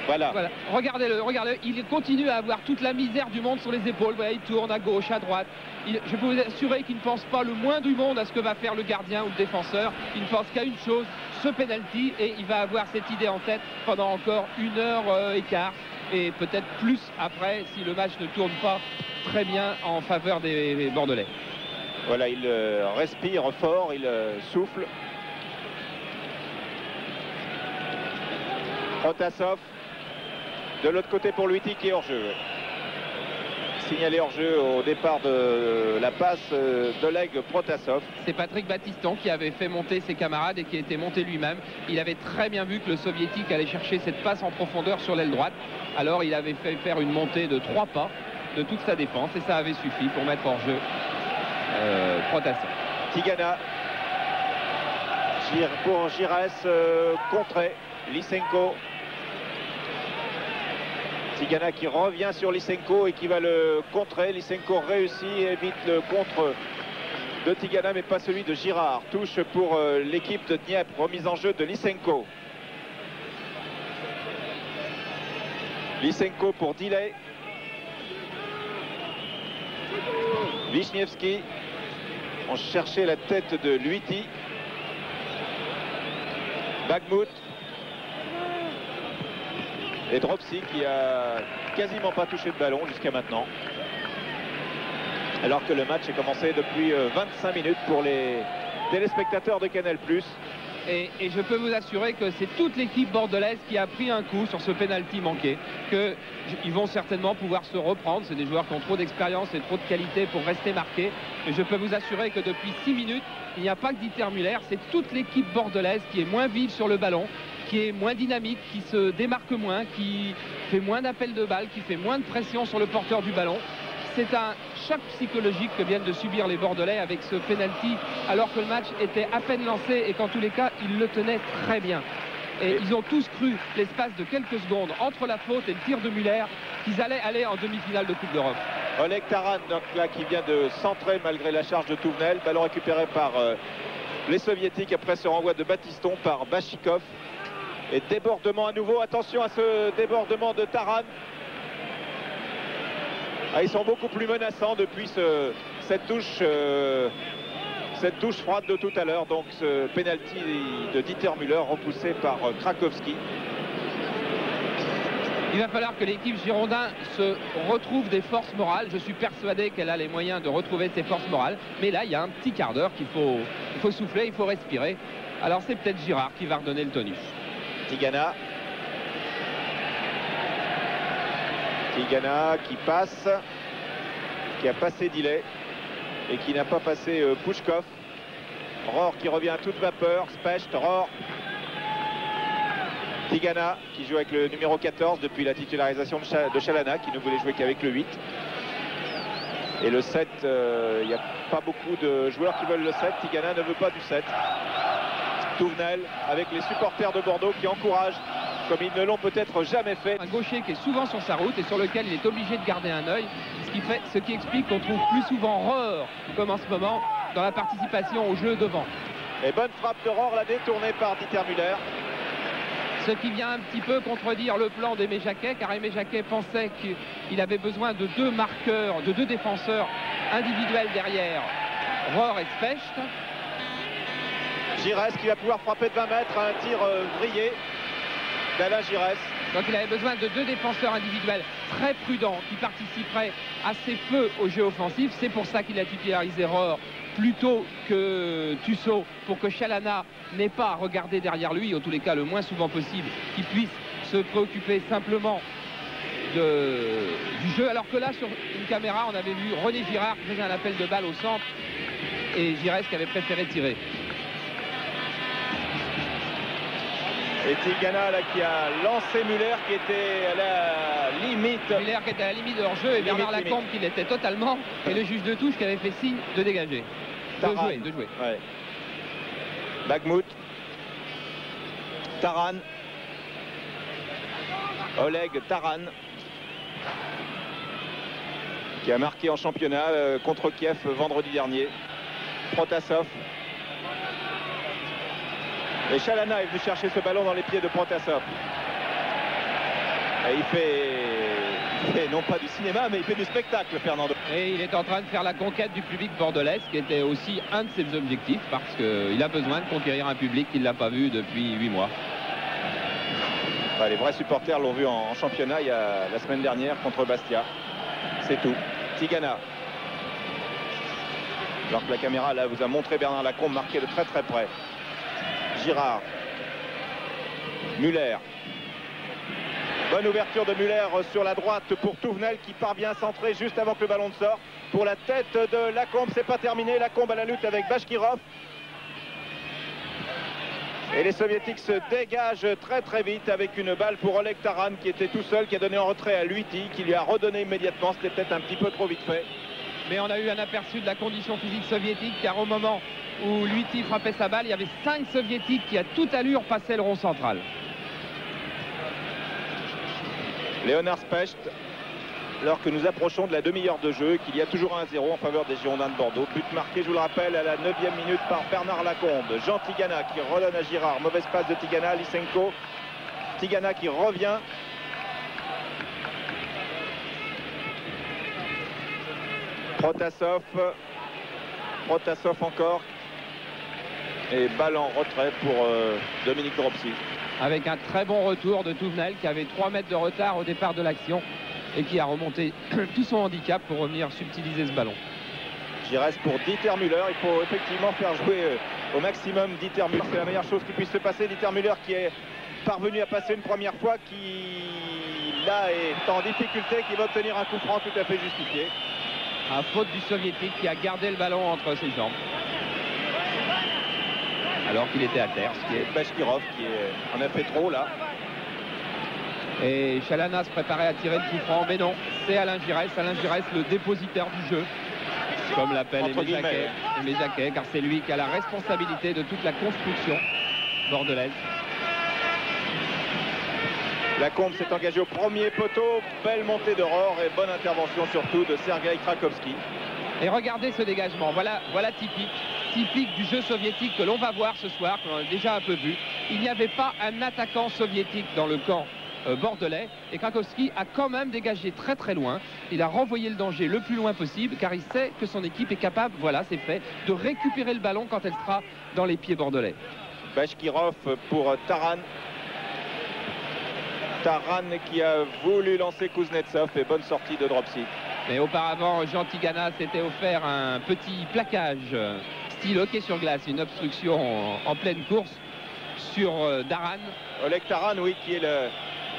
Voilà. Regardez-le, il continue à avoir toute la misère du monde sur les épaules. Voilà, il tourne à gauche, à droite. Je peux vous assurer qu'il ne pense pas le moins du monde à ce que va faire le gardien ou le défenseur. Il ne pense qu'à une chose, ce penalty, et il va avoir cette idée en tête pendant encore 1h15 et peut-être plus après si le match ne tourne pas très bien en faveur des Bordelais. Voilà, il respire fort, il souffle. Protasov. De l'autre côté pour Luiti qui est hors jeu. Signalé hors jeu au départ de la passe d'Oleg Protasov. C'est Patrick Battiston qui avait fait monter ses camarades et qui était monté lui-même. Il avait très bien vu que le soviétique allait chercher cette passe en profondeur sur l'aile droite. Alors il avait fait faire une montée de 3 pas de toute sa défense et ça avait suffi pour mettre hors jeu Protasov. Tigana pour Giresse, contré. Lysenko. Tigana qui revient sur Lysenko et qui va le contrer. Lysenko réussit et évite le contre de Tigana, mais pas celui de Girard. Touche pour l'équipe de Dniepr. Remise en jeu de Lysenko. Lysenko pour Delay. Wisniewski. On cherchait la tête de Luiti. Bagmout. Et Dropsy qui a quasiment pas touché de ballon jusqu'à maintenant. Alors que le match est commencé depuis 25 minutes pour les téléspectateurs de Canal+. Et je peux vous assurer que c'est toute l'équipe bordelaise qui a pris un coup sur ce penalty manqué. Qu'ils vont certainement pouvoir se reprendre. C'est des joueurs qui ont trop d'expérience et trop de qualité pour rester marqués. Et je peux vous assurer que depuis 6 minutes, il n'y a pas que Dieter Müller. C'est toute l'équipe bordelaise qui est moins vive sur le ballon, qui est moins dynamique, qui se démarque moins, qui fait moins d'appels de balles, qui fait moins de pression sur le porteur du ballon. C'est un choc psychologique que viennent de subir les Bordelais avec ce penalty, alors que le match était à peine lancé et qu'en tous les cas, ils le tenaient très bien. Et ils ont tous cru, l'espace de quelques secondes, entre la faute et le tir de Müller, qu'ils allaient aller en demi-finale de Coupe d'Europe. Oleg Taran, donc là, qui vient de centrer malgré la charge de Touvenel. Ballon récupéré par les Soviétiques après ce renvoi de Battiston par Bachikov. Et débordement à nouveau. Attention à ce débordement de Taran. Ah, ils sont beaucoup plus menaçants depuis cette touche froide de tout à l'heure. Donc ce penalty de Dieter Müller repoussé par Krakowski. Il va falloir que l'équipe Girondin se retrouve des forces morales. Je suis persuadé qu'elle a les moyens de retrouver ses forces morales. Mais là, il y a un petit quart d'heure qu'il faut souffler, il faut respirer. Alors c'est peut-être Girard qui va redonner le tonus. Tigana qui passe, qui a passé Delay et qui n'a pas passé Pouchkov. Rohr qui revient à toute vapeur. Specht, Rohr. Tigana qui joue avec le numéro 14 depuis la titularisation de Chalana, qui ne voulait jouer qu'avec le 8. Et le 7, il n'y a pas beaucoup de joueurs qui veulent le 7. Tigana ne veut pas du 7. Touvenel avec les supporters de Bordeaux qui encouragent comme ils ne l'ont peut-être jamais fait. Un gaucher qui est souvent sur sa route et sur lequel il est obligé de garder un œil, ce qui explique qu'on trouve plus souvent Rohr, comme en ce moment, dans la participation au jeu devant. Et bonne frappe de Rohr, la détournée par Dieter Müller. Ce qui vient un petit peu contredire le plan d'Aimé Jacquet, car Aimé Jacquet pensait qu'il avait besoin de 2 marqueurs, de 2 défenseurs individuels derrière Rohr et Specht. Giresse qui va pouvoir frapper de 20 mètres, un tir vrillé d'Alain Giresse. Donc il avait besoin de 2 défenseurs individuels très prudents qui participeraient assez peu au jeu offensif. C'est pour ça qu'il a titularisé Rohr plutôt que Tussaud, pour que Chalana n'ait pas à regarder derrière lui, en tous les cas le moins souvent possible, qu'il puisse se préoccuper simplement du jeu. Alors que là, sur une caméra, on avait vu René Girard qui faisait un appel de balle au centre et Giresse qui avait préféré tirer. Et Tigana là, qui a lancé Muller qui était à la limite. Muller qui était à la limite de leur jeu et Bernard Lacombe qui l'était totalement. Et le juge de touche qui avait fait signe de dégager. De jouer. Ouais. Bagmout. Taran. Oleg Taran. Qui a marqué en championnat contre Kiev vendredi dernier. Protasov. Et Chalana est venu chercher ce ballon dans les pieds de Protasov. Et il fait non pas du cinéma, mais il fait du spectacle, Fernando. Et il est en train de faire la conquête du public bordelais, ce qui était aussi un de ses objectifs, parce qu'il a besoin de conquérir un public qu'il n'a pas vu depuis 8 mois. Les vrais supporters l'ont vu en championnat la semaine dernière contre Bastia. C'est tout. Tigana. Alors que la caméra là vous a montré Bernard Lacombe marqué de très très près. Girard. Muller. Bonne ouverture de Muller sur la droite pour Touvenel qui parvient à centrer juste avant que le ballon ne sorte. Pour la tête de Lacombe, c'est pas terminé. Lacombe à la lutte avec Bashkirov. Et les soviétiques se dégagent très très vite avec une balle pour Oleg Taran qui était tout seul, qui a donné en retrait à Luiti, qui lui a redonné immédiatement. C'était peut-être un petit peu trop vite fait. Mais on a eu un aperçu de la condition physique soviétique, car au moment où Luiti frappait sa balle, il y avait 5 soviétiques qui à toute allure passaient le rond central. Léonard Specht, alors que nous approchons de la demi-heure de jeu, qu'il y a toujours 1-0 en faveur des Girondins de Bordeaux. But marqué, je vous le rappelle, à la 9e minute par Bernard Lacombe. Jean Tigana qui redonne à Girard. Mauvaise passe de Tigana, Lysenko. Tigana qui revient. Protasov. Protasov encore. Et balle en retrait pour Dominique Dropsy. Avec un très bon retour de Touvenel qui avait 3 mètres de retard au départ de l'action et qui a remonté tout son handicap pour revenir subtiliser ce ballon. J'y reste pour Dieter Müller. Il faut effectivement faire jouer au maximum Dieter Müller. C'est la meilleure chose qui puisse se passer. Dieter Müller qui est parvenu à passer une première fois, qui là est en difficulté, qui va obtenir un coup franc tout à fait justifié. À faute du soviétique qui a gardé le ballon entre ses jambes. Alors qu'il était à terre. Ce qui est Bashkirov qui en a fait trop là. Et Chalana se préparait à tirer le coup franc, mais non, c'est Alain Giresse, le dépositaire du jeu, comme l'appelle Aimé Jacquet, car c'est lui qui a la responsabilité de toute la construction bordelaise. Lacombe s'est engagé au premier poteau, belle montée d'Aurore et bonne intervention surtout de Sergei Krakowski. Et regardez ce dégagement, voilà typique du jeu soviétique que l'on va voir ce soir, que l'on a déjà un peu vu. Il n'y avait pas un attaquant soviétique dans le camp bordelais, et Krakowski a quand même dégagé très très loin. Il a renvoyé le danger le plus loin possible, car il sait que son équipe est capable, voilà c'est fait, de récupérer le ballon quand elle sera dans les pieds bordelais. Bashkirov pour Taran. Taran qui a voulu lancer Kuznetsov, et bonne sortie de Dropsy. Mais auparavant, Jean Tigana s'était offert un petit plaquage style hockey sur glace, une obstruction en pleine course sur Daran. Oleg Taran, oui, qui est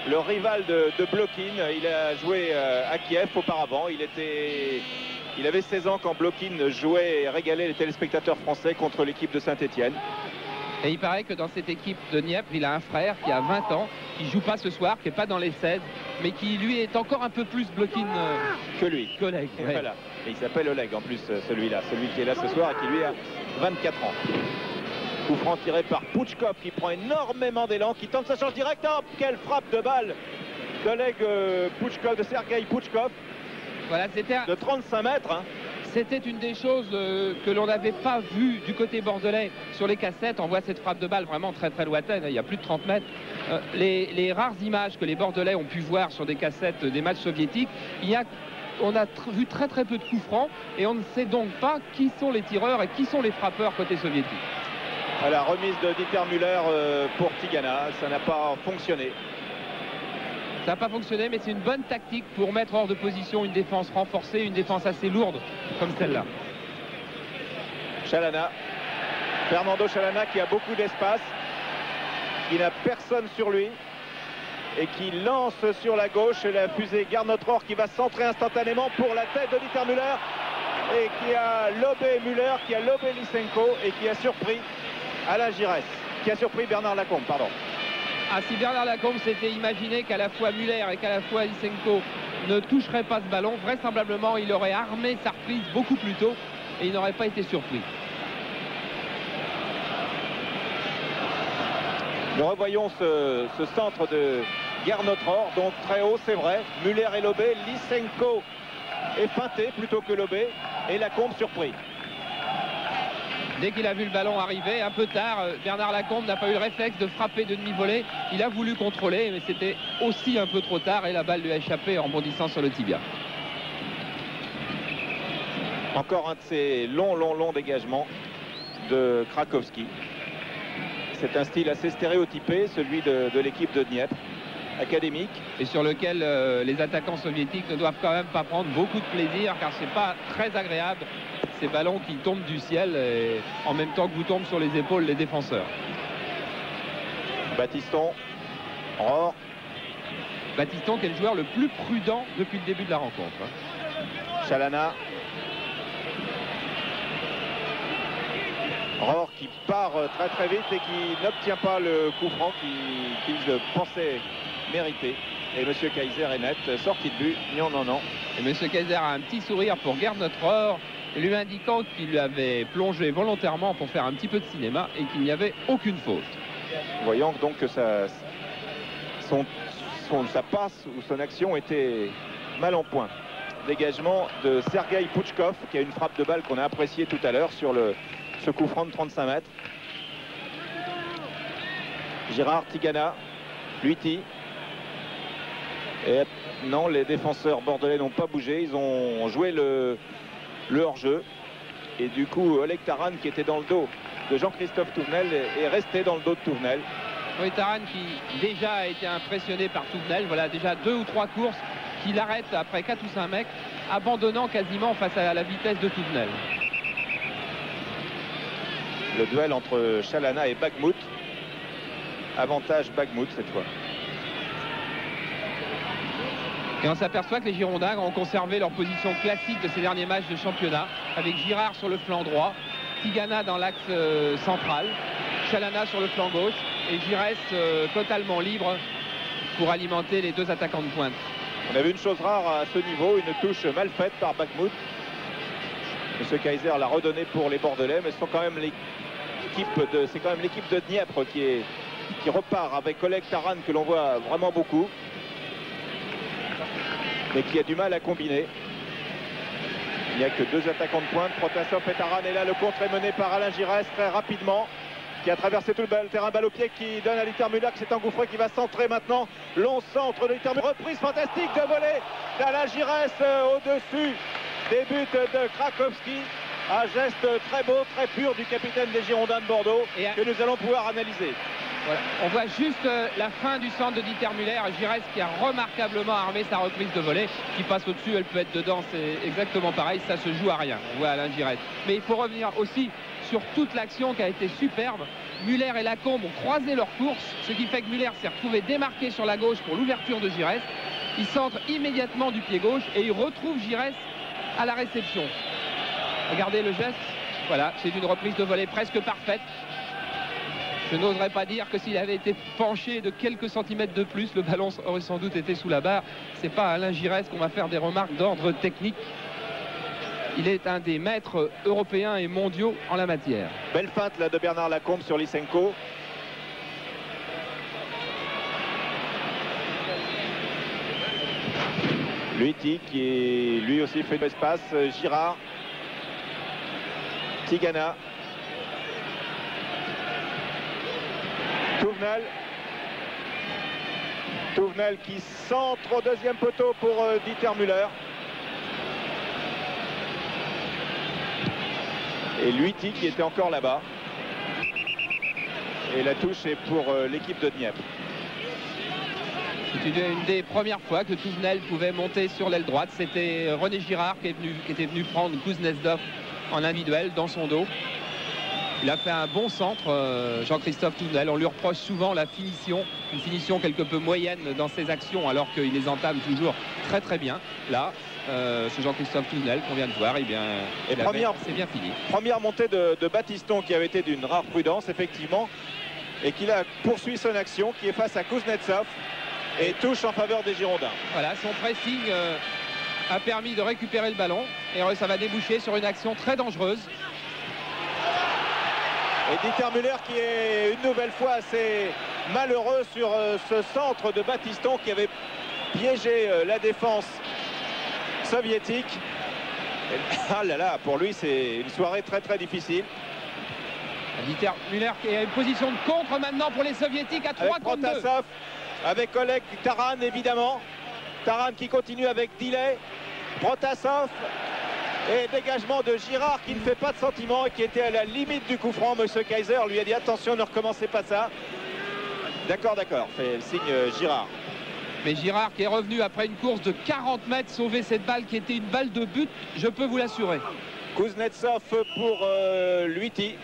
le rival de Blokin. Il a joué à Kiev auparavant. Il avait 16 ans quand Blokin jouait et régalait les téléspectateurs français contre l'équipe de Saint-Etienne. Et il paraît que dans cette équipe de Dniepr, il a un frère qui a 20 ans, qui joue pas ce soir, qui n'est pas dans les 16, mais qui lui est encore un peu plus Blokin que lui. Oleg, ouais. Voilà. Et il s'appelle Oleg en plus, celui-là, celui qui est là ce soir et qui lui a 24 ans. Coup franc tiré par Pouchkov qui prend énormément d'élan, qui tente sa chance directe. Oh, quelle frappe de balle d'Oleg Pouchkov, de Sergei Pouchkov. Voilà, c'était de 35 mètres. Hein. C'était une des choses que l'on n'avait pas vu du côté bordelais sur les cassettes. On voit cette frappe de balle vraiment très très lointaine, il y a plus de 30 mètres. Les rares images que les bordelais ont pu voir sur des cassettes des matchs soviétiques, on a vu très très peu de coups francs et on ne sait donc pas qui sont les tireurs et qui sont les frappeurs côté soviétique. La remise de Dieter Müller pour Tigana, ça n'a pas fonctionné. Ça n'a pas fonctionné, mais c'est une bonne tactique pour mettre hors de position une défense renforcée, une défense assez lourde comme celle-là. Chalana, Fernando Chalana qui a beaucoup d'espace, qui n'a personne sur lui et qui lance sur la gauche la fusée Garde notre or qui va centrer instantanément pour la tête de Dieter Müller et qui a lobé Müller, qui a lobé Lysenko et qui a surpris Alain Giresse, qui a surpris Bernard Lacombe, pardon. Ah, si Bernard Lacombe s'était imaginé qu'à la fois Muller et qu'à la fois Lysenko ne toucherait pas ce ballon, vraisemblablement il aurait armé sa reprise beaucoup plus tôt et il n'aurait pas été surpris. Nous revoyons ce centre de Gernot-Rohr, donc très haut, c'est vrai. Muller est lobé, Lysenko est feinté plutôt que lobé et Lacombe surpris. Dès qu'il a vu le ballon arriver, un peu tard, Bernard Lacombe n'a pas eu le réflexe de frapper de demi-volée. Il a voulu contrôler, mais c'était aussi un peu trop tard et la balle lui a échappé en bondissant sur le tibia. Encore un de ces longs dégagements de Krakowski. C'est un style assez stéréotypé, celui de l'équipe de Dniepr, académique. Et sur lequel les attaquants soviétiques ne doivent quand même pas prendre beaucoup de plaisir, car c'est pas très agréable ces ballons qui tombent du ciel et en même temps que vous tombent sur les épaules les défenseurs. Battiston, Rohr. Battiston qui est le joueur le plus prudent depuis le début de la rencontre. Chalana. Rohr qui part très vite et qui n'obtient pas le coup franc qu'il pensait mériter. Et M. Kaiser est net, sortie de but, non. Et M. Kaiser a un petit sourire pour Gernot-Rohr, lui indiquant qu'il avait plongé volontairement pour faire un petit peu de cinéma et qu'il n'y avait aucune faute. Voyons donc que sa passe ou son action était mal en point. Dégagement de Sergueï Pouchkov qui a une frappe de balle qu'on a appréciée tout à l'heure sur ce coup franc de 35 mètres. Girard, Tigana, Luiti. Et non, les défenseurs bordelais n'ont pas bougé. Ils ont joué le hors-jeu. Et du coup, Oleg Taran, qui était dans le dos de Jean-Christophe Touvenel, est resté dans le dos de Touvenel. Oui, Taran qui déjà a été impressionné par Touvenel. Voilà déjà 2 ou 3 courses qu'il arrête après 4 ou 5 mecs, abandonnant quasiment face à la vitesse de Touvenel. Le duel entre Chalana et Bagmout. Avantage Bagmout cette fois. Et on s'aperçoit que les Girondins ont conservé leur position classique de ces derniers matchs de championnat, avec Girard sur le flanc droit, Tigana dans l'axe central, Chalana sur le flanc gauche et Giresse totalement libre pour alimenter les 2 attaquants de pointe. On a vu une chose rare à ce niveau, une touche mal faite par Bagmout. M. Kaiser l'a redonné pour les Bordelais, mais c'est quand même l'équipe de Dniepr qui repart avec Oleg Taran que l'on voit vraiment beaucoup, mais qui a du mal à combiner. Il n'y a que 2 attaquants de pointe, Protasov et Taran, et là le contre est mené par Alain Giresse très rapidement, qui a traversé tout le terrain, balle au pied qui donne à Dieter Müller qui s'est engouffré, qui va centrer maintenant. Long centre de Dieter Müller, reprise fantastique de volée d'Alain Giresse au-dessus des buts de Krakowski. Un geste très beau, très pur du capitaine des Girondins de Bordeaux que nous allons pouvoir analyser. Voilà. On voit juste la fin du centre de Dieter Müller. Giresse qui a remarquablement armé sa reprise de volée, qui passe au-dessus, elle peut être dedans, c'est exactement pareil, ça se joue à rien. On voit Alain Giresse. Mais il faut revenir aussi sur toute l'action qui a été superbe. Muller et Lacombe ont croisé leur course, ce qui fait que Muller s'est retrouvé démarqué sur la gauche pour l'ouverture de Giresse. Il centre immédiatement du pied gauche et il retrouve Giresse à la réception. Regardez le geste. Voilà, c'est une reprise de volée presque parfaite. Je n'oserais pas dire que s'il avait été penché de quelques centimètres de plus, le ballon aurait sans doute été sous la barre. C'est pas à Alain Giresse qu'on va faire des remarques d'ordre technique. Il est un des maîtres européens et mondiaux en la matière. Belle feinte là de Bernard Lacombe sur Lysenko. Luiti qui lui aussi fait de l'espace. Girard. Tigana. Touvenel qui centre au 2e poteau pour Dieter Müller. Et Luiti qui était encore là-bas. Et la touche est pour l'équipe de Dniepr. C'est une des premières fois que Touvenel pouvait monter sur l'aile droite. C'était René Girard qui était venu prendre Kuznetsov en individuel dans son dos. Il a fait un bon centre, Jean-Christophe Touvenel. On lui reproche souvent la finition, une finition quelque peu moyenne dans ses actions, alors qu'il les entame toujours très bien. Là, ce Jean-Christophe Touvenel qu'on vient de voir, eh bien, c'est bien fini. Première montée de Battiston qui avait été d'une rare prudence, effectivement. et qui là poursuit son action, qui est face à Kuznetsov et touche en faveur des Girondins. Voilà, son pressing a permis de récupérer le ballon et ça va déboucher sur une action très dangereuse. Et Dieter Müller qui est une nouvelle fois assez malheureux sur ce centre de Battiston qui avait piégé la défense soviétique. Et, ah là là, pour lui c'est une soirée très très difficile. Dieter Müller qui est à une position de contre maintenant pour les soviétiques à 3 contre 2. Protasov, avec Oleg Taran évidemment. Taran qui continue avec Delay. Protasov et dégagement de Girard qui ne fait pas de sentiment et qui était à la limite du coup franc. Monsieur Kaiser lui a dit attention, ne recommencez pas ça. D'accord, fait le signe Girard. Mais Girard qui est revenu après une course de 40 mètres sauver cette balle qui était une balle de but, je peux vous l'assurer. Kuznetsov pour Luiti.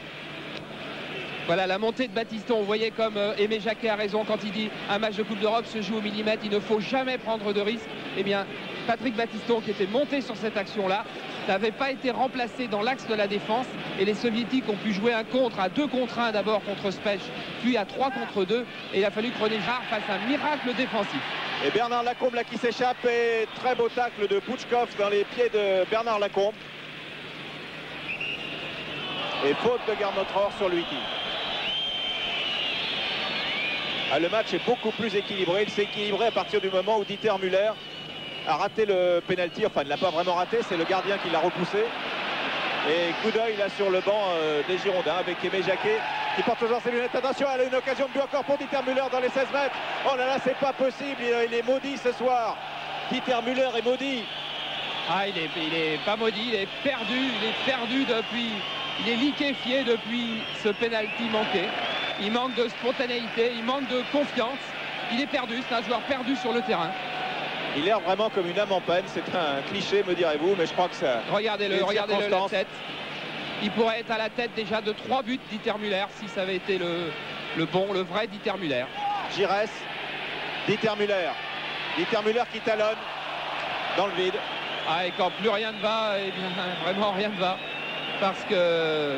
Voilà la montée de Battiston. Vous voyez comme Aimé Jacquet a raison quand il dit un match de Coupe d'Europe se joue au millimètre, il ne faut jamais prendre de risques. Eh bien Patrick Battiston qui était monté sur cette action-là n'avait pas été remplacé dans l'axe de la défense et les soviétiques ont pu jouer un contre à 2 contre 1 d'abord contre Spech, puis à 3 contre 2 et il a fallu que René Girard fasse un miracle défensif. Et Bernard Lacombe là qui s'échappe et très beau tacle de Pouchkov dans les pieds de Bernard Lacombe. Et faute de Garnotror sur Luiti. Ah, le match est beaucoup plus équilibré. Il s'est équilibré à partir du moment où Dieter Müller a raté le pénalty. Enfin, il ne l'a pas vraiment raté. C'est le gardien qui l'a repoussé. Et coup d'œil là sur le banc des Girondins avec Aimé Jacquet qui porte toujours ses lunettes. Attention, elle a une occasion de but encore pour Dieter Müller dans les 16 mètres. Oh là là, c'est pas possible. Il est maudit ce soir. Dieter Müller est maudit. Ah, il est pas maudit. Il est perdu depuis. Il est liquéfié depuis ce pénalty manqué. Il manque de spontanéité, il manque de confiance. Il est perdu, c'est un joueur perdu sur le terrain. Il a l'air vraiment comme une âme en peine. C'est un cliché, me direz-vous, mais je crois que ça... Regardez-le la tête. Il pourrait être à la tête déjà de 3 buts Dieter Müller si ça avait été le vrai Dieter Müller. Giresse, Dieter Müller. Dieter Müller qui talonne dans le vide. Ah, et quand plus rien ne va, eh bien vraiment rien ne va. Parce que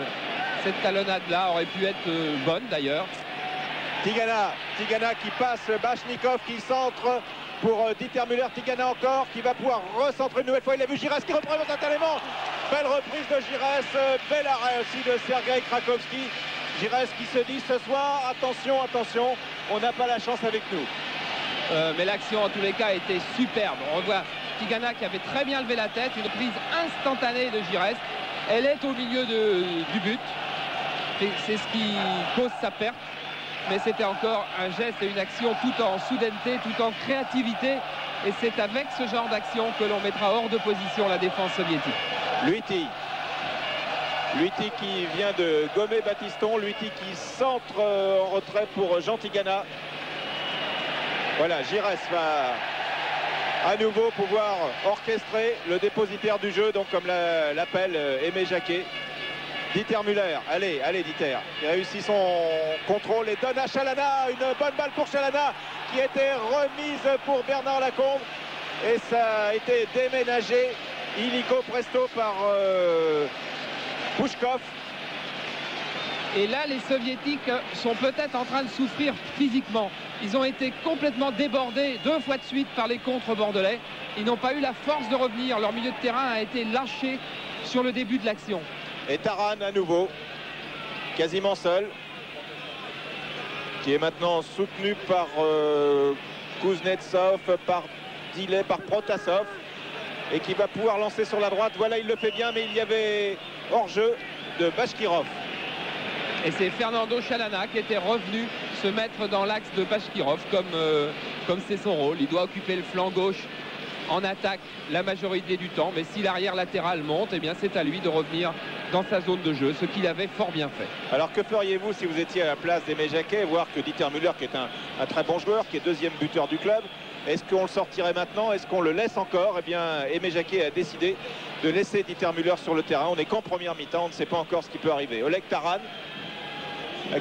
cette talonnade-là aurait pu être bonne d'ailleurs. Tigana qui passe, Bachnikov qui centre pour Dieter Müller. Tigana encore qui va pouvoir recentrer une nouvelle fois. Il a vu Giresse qui reprend instantanément. Belle reprise de Giresse, bel arrêt aussi de Sergei Krakowski. Giresse qui se dit ce soir, attention, on n'a pas la chance avec nous. Mais l'action en tous les cas était superbe. On revoit Tigana qui avait très bien levé la tête, une prise instantanée de Giresse. Elle est au milieu du but. C'est ce qui cause sa perte. Mais c'était encore un geste et une action tout en soudaineté, tout en créativité. Et c'est avec ce genre d'action que l'on mettra hors de position la défense soviétique. Luiti qui vient de gommer Battiston. Luiti qui centre en retrait pour Jean Tigana. Voilà, Giresse va à nouveau pouvoir orchestrer le dépositaire du jeu, donc comme l'appelle Aimé Jacquet. Dieter Müller, allez Dieter, il réussit son contrôle et donne à Chalana, une bonne balle pour Chalana qui a été remise pour Bernard Lacombe et ça a été déménagé illico presto par Pouchkov. Et là, les soviétiques sont peut-être en train de souffrir physiquement. Ils ont été complètement débordés 2 fois de suite par les contre-bordelais. Ils n'ont pas eu la force de revenir. Leur milieu de terrain a été lâché sur le début de l'action. Et Taran à nouveau, quasiment seul, qui est maintenant soutenu par Kuznetsov, par Delay, par Protasov, et qui va pouvoir lancer sur la droite. Voilà, il le fait bien, mais il y avait hors-jeu de Bashkirov. Et c'est Fernando Chalana qui était revenu se mettre dans l'axe de Bashkirov comme c'est son rôle. Il doit occuper le flanc gauche en attaque la majorité du temps, mais si l'arrière latéral monte, eh bien c'est à lui de revenir dans sa zone de jeu, ce qu'il avait fort bien fait. Alors que feriez-vous si vous étiez à la place d'Aimé Jacquet, voir que Dieter Müller, qui est un très bon joueur, qui est 2e buteur du club, est-ce qu'on le sortirait maintenant? Est-ce qu'on le laisse encore? Eh bien, Aimé Jacquet a décidé de laisser Dieter Müller sur le terrain. On n'est qu'en première mi-temps, on ne sait pas encore ce qui peut arriver. Oleg Taran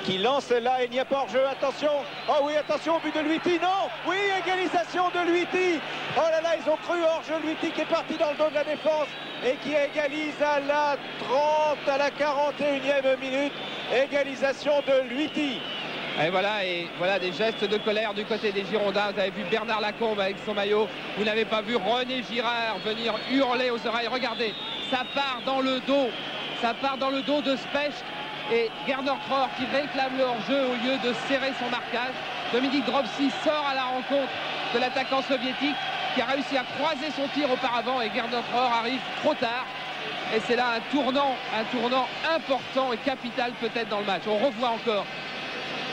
qui lance là, il n'y a pas hors-jeu, attention, oh oui, attention au but de Luiti, non, oui, égalisation de Luiti, oh là là, ils ont cru hors-jeu, Luiti qui est parti dans le dos de la défense et qui égalise à la 41e minute, égalisation de Luiti. Et voilà des gestes de colère du côté des Girondins. Vous avez vu Bernard Lacombe avec son maillot. Vous n'avez pas vu René Girard venir hurler aux oreilles. Regardez, ça part dans le dos. Ça part dans le dos de Specht et Gernot Rohr qui réclame le hors-jeu au lieu de serrer son marquage. Dominique Dropsy sort à la rencontre de l'attaquant soviétique qui a réussi à croiser son tir auparavant et Gernot Rohr arrive trop tard. Et c'est là un tournant important et capital peut-être dans le match. On revoit encore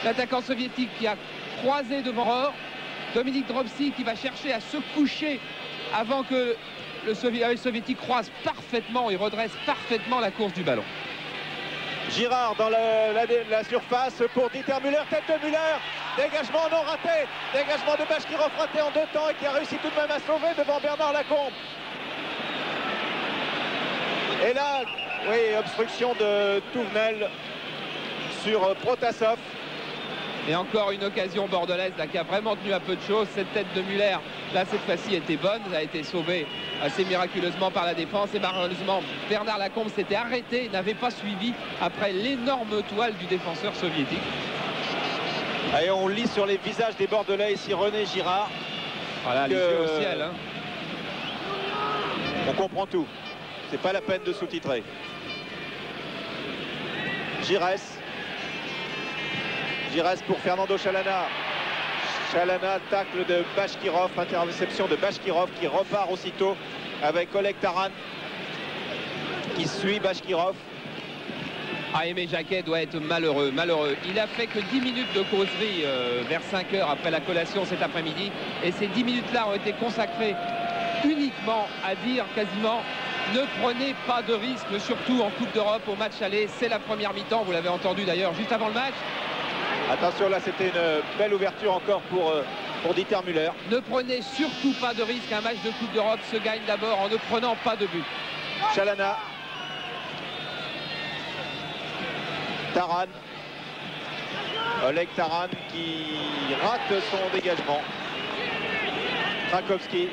l'attaquant soviétique qui a croisé devant Rohr. Dominique Dropsy qui va chercher à se coucher avant que le soviétique croise parfaitement et redresse parfaitement la course du ballon. Girard dans la surface pour Dieter Müller, tête de Müller, dégagement non raté, dégagement de Bashkirov raté en 2 temps et qui a réussi tout de même à sauver devant Bernard Lacombe. Et là, oui, obstruction de Touvenel sur Protasov. Et encore une occasion bordelaise là, qui a vraiment tenu à peu de choses. Cette tête de Müller, là, cette fois-ci, était bonne. Elle a été sauvée assez miraculeusement par la défense. Et malheureusement, Bernard Lacombe s'était arrêté, n'avait pas suivi après l'énorme toile du défenseur soviétique. Et on lit sur les visages des Bordelais ici René Girard. Voilà, les yeux au ciel. Hein. On comprend tout. C'est pas la peine de sous-titrer. Giresse pour Fernando Chalana. Chalana, tacle de Bashkirov, interception de Bashkirov qui repart aussitôt avec Oleg Taran qui suit Bashkirov. Ah, Aimé Jacquet doit être malheureux. Il a fait que 10 minutes de causerie vers 5 heures après la collation cet après-midi. Et ces 10 minutes-là ont été consacrées uniquement à dire quasiment ne prenez pas de risque, surtout en Coupe d'Europe au match aller. C'est la première mi-temps, vous l'avez entendu d'ailleurs juste avant le match. Attention, là c'était une belle ouverture encore pour Dieter Müller. Ne prenez surtout pas de risque. Un match de Coupe d'Europe se gagne d'abord en ne prenant pas de but. Chalana. Taran. Oleg Taran qui rate son dégagement. Krakowski.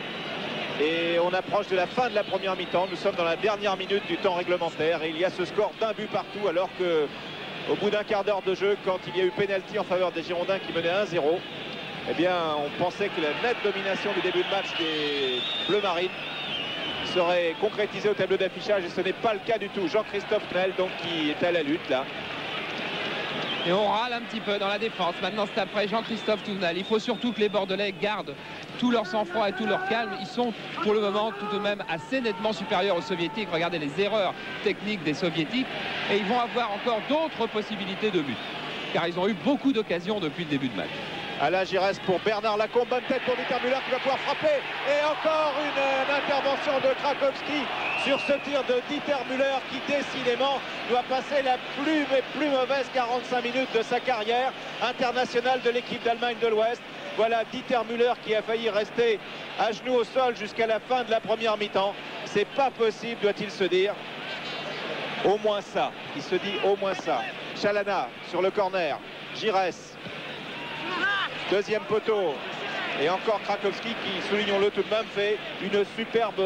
Et on approche de la fin de la première mi-temps. Nous sommes dans la dernière minute du temps réglementaire. Et il y a ce score d'un but partout alors que au bout d'un quart d'heure de jeu, quand il y a eu pénalty en faveur des Girondins qui menaient 1-0, eh bien, on pensait que la nette domination du début de match des Bleu Marine serait concrétisée au tableau d'affichage et ce n'est pas le cas du tout. Jean-Christophe Knell, donc, qui est à la lutte là. Et on râle un petit peu dans la défense. Maintenant, c'est après Jean-Christophe Touvenel. Il faut surtout que les Bordelais gardent tout leur sang-froid et tout leur calme. Ils sont pour le moment tout de même assez nettement supérieurs aux Soviétiques. Regardez les erreurs techniques des Soviétiques. Et ils vont avoir encore d'autres possibilités de but. Car ils ont eu beaucoup d'occasions depuis le début de match. Alain Giresse pour Bernard Lacombe, bonne tête pour Dieter Müller qui va pouvoir frapper. Et encore une intervention de Krakowski sur ce tir de Dieter Müller qui décidément doit passer la plus mauvaise 45 minutes de sa carrière internationale de l'équipe d'Allemagne de l'Ouest. Voilà Dieter Müller qui a failli rester à genoux au sol jusqu'à la fin de la première mi-temps. C'est pas possible, doit-il se dire. Au moins ça, il se dit au moins ça. Chalana sur le corner, Giresse. Deuxième poteau. Et encore Krakowski qui, soulignons-le tout de même, fait une superbe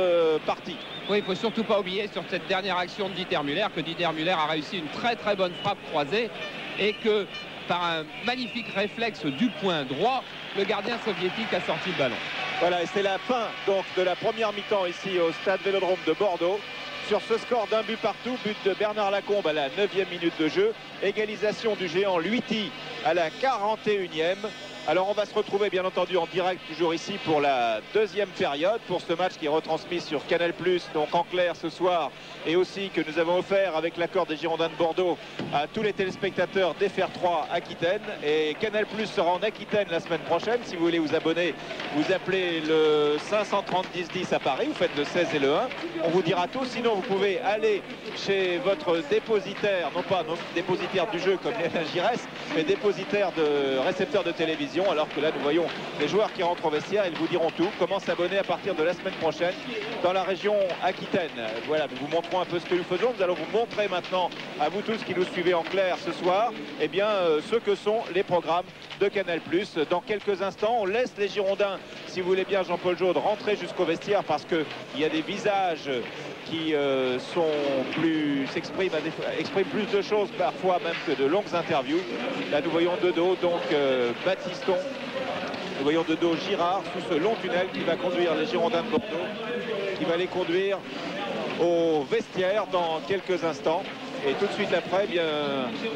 partie. Oui, il ne faut surtout pas oublier sur cette dernière action de Dieter Müller que Dieter Müller a réussi une très bonne frappe croisée et que par un magnifique réflexe du point droit, le gardien soviétique a sorti le ballon. Voilà, et c'est la fin donc de la première mi-temps ici au stade Vélodrome de Bordeaux. Sur ce score d'un but partout, but de Bernard Lacombe à la 9e minute de jeu. Égalisation du géant Luiti à la 41e. Alors on va se retrouver bien entendu en direct toujours ici pour la deuxième période, pour ce match qui est retransmis sur Canal+, donc en clair ce soir, et aussi que nous avons offert avec l'accord des Girondins de Bordeaux à tous les téléspectateurs d'FR3 Aquitaine. Et Canal+ sera en Aquitaine la semaine prochaine. Si vous voulez vous abonner, vous appelez le 530 10 10 à Paris, vous faites le 16 et le 1. On vous dira tout, sinon vous pouvez aller chez votre dépositaire, non pas dépositaire du jeu comme Alain Giresse, mais dépositaire de récepteur de télévision. Alors que là nous voyons les joueurs qui rentrent au vestiaire, ils vous diront tout, comment s'abonner à partir de la semaine prochaine dans la région Aquitaine. Voilà, nous vous montrons un peu ce que nous faisons. Nous allons vous montrer maintenant à vous tous qui nous suivez en clair ce soir, eh bien ce que sont les programmes de Canal+. Dans quelques instants, on laisse les Girondins, si vous voulez bien Jean-Paul Jaude, rentrer jusqu'au vestiaire parce qu'il y a des visages qui expriment plus de choses parfois même que de longues interviews. Là nous voyons de dos donc Baptiston, nous voyons de dos Girard sous ce long tunnel qui va conduire les Girondins de Bordeaux, qui va les conduire au vestiaire dans quelques instants. Et tout de suite après, eh bien,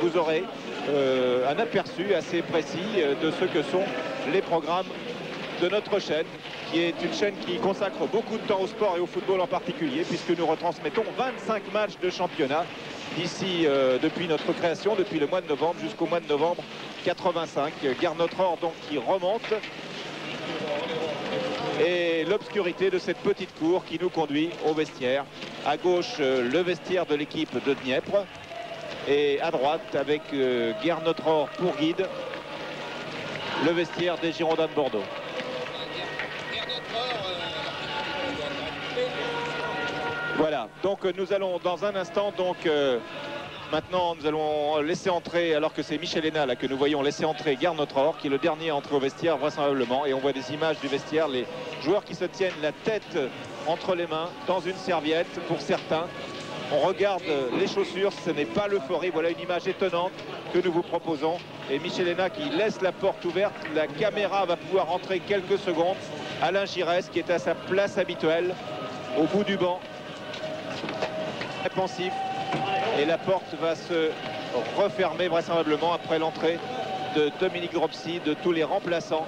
vous aurez un aperçu assez précis de ce que sont les programmes de notre chaîne, qui est une chaîne qui consacre beaucoup de temps au sport et au football en particulier, puisque nous retransmettons 25 matchs de championnat d'ici depuis notre création, depuis le mois de novembre jusqu'au mois de novembre 85. Gare Notre-Or donc qui remonte. Et l'obscurité de cette petite cour qui nous conduit au vestiaire. À gauche, le vestiaire de l'équipe de Dniepr. Et à droite, avec Gare Notre-Or pour guide, le vestiaire des Girondins de Bordeaux. Voilà, donc nous allons dans un instant, maintenant nous allons laisser entrer, alors que c'est Michel Hénin là que nous voyons laisser entrer Gare Notre-Or, qui est le dernier à entrer au vestiaire vraisemblablement. Et on voit des images du vestiaire, les joueurs qui se tiennent la tête entre les mains dans une serviette pour certains. On regarde les chaussures, ce n'est pas l'euphorie. Voilà une image étonnante que nous vous proposons. Et Michel Hénin qui laisse la porte ouverte. La caméra va pouvoir entrer quelques secondes. Alain Giresse qui est à sa place habituelle, au bout du banc. Très pensif. Et la porte va se refermer vraisemblablement après l'entrée de Dominique Dropsy, de tous les remplaçants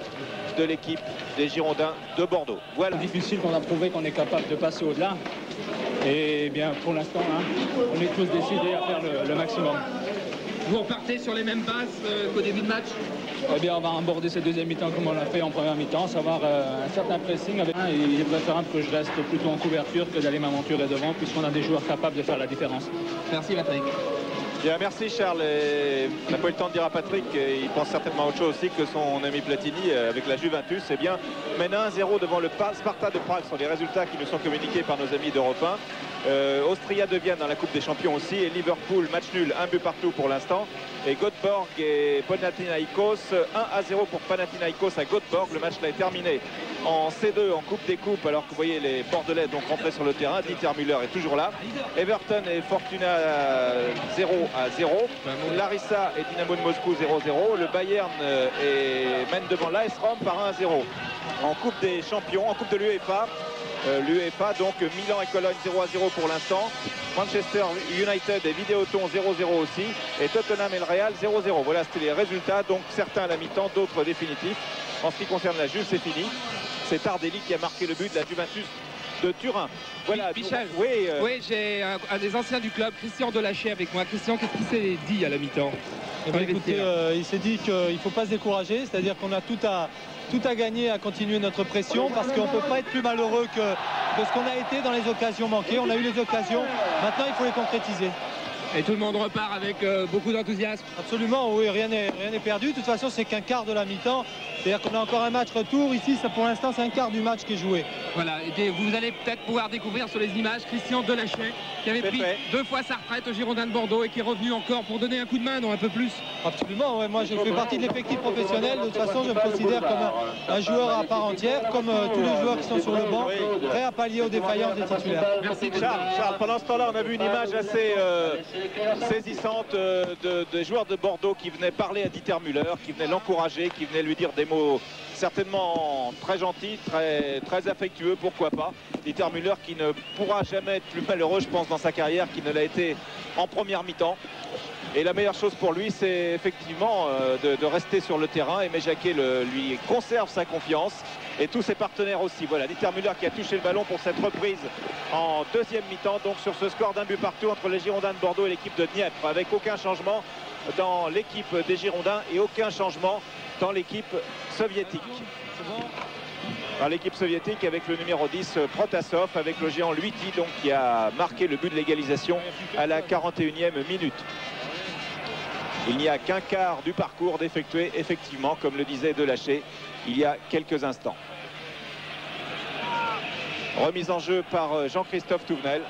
de l'équipe des Girondins de Bordeaux. Voilà. C'est difficile qu'on a prouvé qu'on est capable de passer au-delà. Et bien pour l'instant, hein, on est tous décidés à faire le maximum. Vous repartez sur les mêmes bases qu'au début de match? Eh bien, on va aborder cette deuxième mi-temps comme on l'a fait en première mi-temps, savoir un certain pressing. Il est préférable que je reste plutôt en couverture que d'aller m'aventurer devant, puisqu'on a des joueurs capables de faire la différence. Merci Patrick. Bien, merci Charles. Et on n'a pas eu le temps de dire à Patrick, il pense certainement à autre chose aussi que son ami Platini avec la Juventus. Eh bien, mène 1-0 devant le Sparta de Prague, sur les résultats qui nous sont communiqués par nos amis d'Europe 1. Austria de Vienne dans la Coupe des Champions aussi, et Liverpool match nul, 1 but partout pour l'instant. Et Göteborg et Panathinaikos, 1-0 pour Panathinaikos à Göteborg. Le match là est terminé en C2 en Coupe des Coupes, alors que vous voyez les Bordelais donc rentrer sur le terrain. Dieter Müller est toujours là. Everton et Fortuna 0-0. Larissa et Dynamo de Moscou 0-0. Le Bayern mène devant l'AS Rome par 1-0 en Coupe des Champions, en Coupe de l'UEFA. L'UEFA, donc Milan et Cologne 0-0 pour l'instant. Manchester United et Videoton 0-0 aussi. Et Tottenham et le Real 0-0. Voilà, c'était les résultats. Donc certains à la mi-temps, d'autres définitifs. En ce qui concerne la Juve, c'est fini. C'est Tardelli qui a marqué le but de la Juventus de Turin. Voilà. Michel, oui, j'ai un des anciens du club, Christian Delaché, avec moi. Christian, qu'est-ce qu'il s'est dit à la mi-temps? Écoutez, il s'est dit qu'il ne faut pas se décourager, c'est-à-dire qu'on a tout à gagner à continuer notre pression, parce qu'on ne peut pas être plus malheureux que ce qu'on a été dans les occasions manquées. On a eu les occasions, maintenant il faut les concrétiser. Et tout le monde repart avec beaucoup d'enthousiasme. Absolument, oui, rien n'est perdu. De toute façon, c'est qu'un quart de la mi-temps. C'est-à-dire qu'on a encore un match retour. Ici, ça, pour l'instant, c'est un quart du match qui est joué. Voilà, et vous allez peut-être pouvoir découvrir sur les images Christian Delaché, qui avait pris 2 fois sa retraite au Girondins de Bordeaux et qui est revenu encore pour donner un coup de main, non, un peu plus. Absolument, ouais. Moi, je fais partie de l'effectif professionnel. De toute façon, je me considère comme un joueur à part entière, comme tous les joueurs qui sont sur le banc, prêts à pallier aux défaillances des titulaires. Merci Charles. Pendant ce temps-là, on a vu une image assez saisissante des joueurs de Bordeaux qui venaient parler à Dieter Müller, qui venaient l'encourager, qui venaient lui dire des mots certainement très gentils, très affectueux, pourquoi pas. Dieter Müller qui ne pourra jamais être plus malheureux, je pense, dans sa carrière qu'il ne l'a été en première mi-temps. Et la meilleure chose pour lui, c'est effectivement de rester sur le terrain. Et Jacquet lui conserve sa confiance. Et tous ses partenaires aussi. Voilà, Dieter Müller qui a touché le ballon pour cette reprise en deuxième mi-temps. Donc sur ce score d'un but partout entre les Girondins de Bordeaux et l'équipe de Dniepr. Avec aucun changement dans l'équipe des Girondins et aucun changement dans l'équipe soviétique. Dans l'équipe soviétique avec le numéro 10 Protasov, avec le géant Luiti donc, qui a marqué le but de l'égalisation à la 41e minute. Il n'y a qu'un quart du parcours d'effectuer, effectivement, comme le disait Delaché il y a quelques instants. Remise en jeu par Jean-Christophe Touvenel.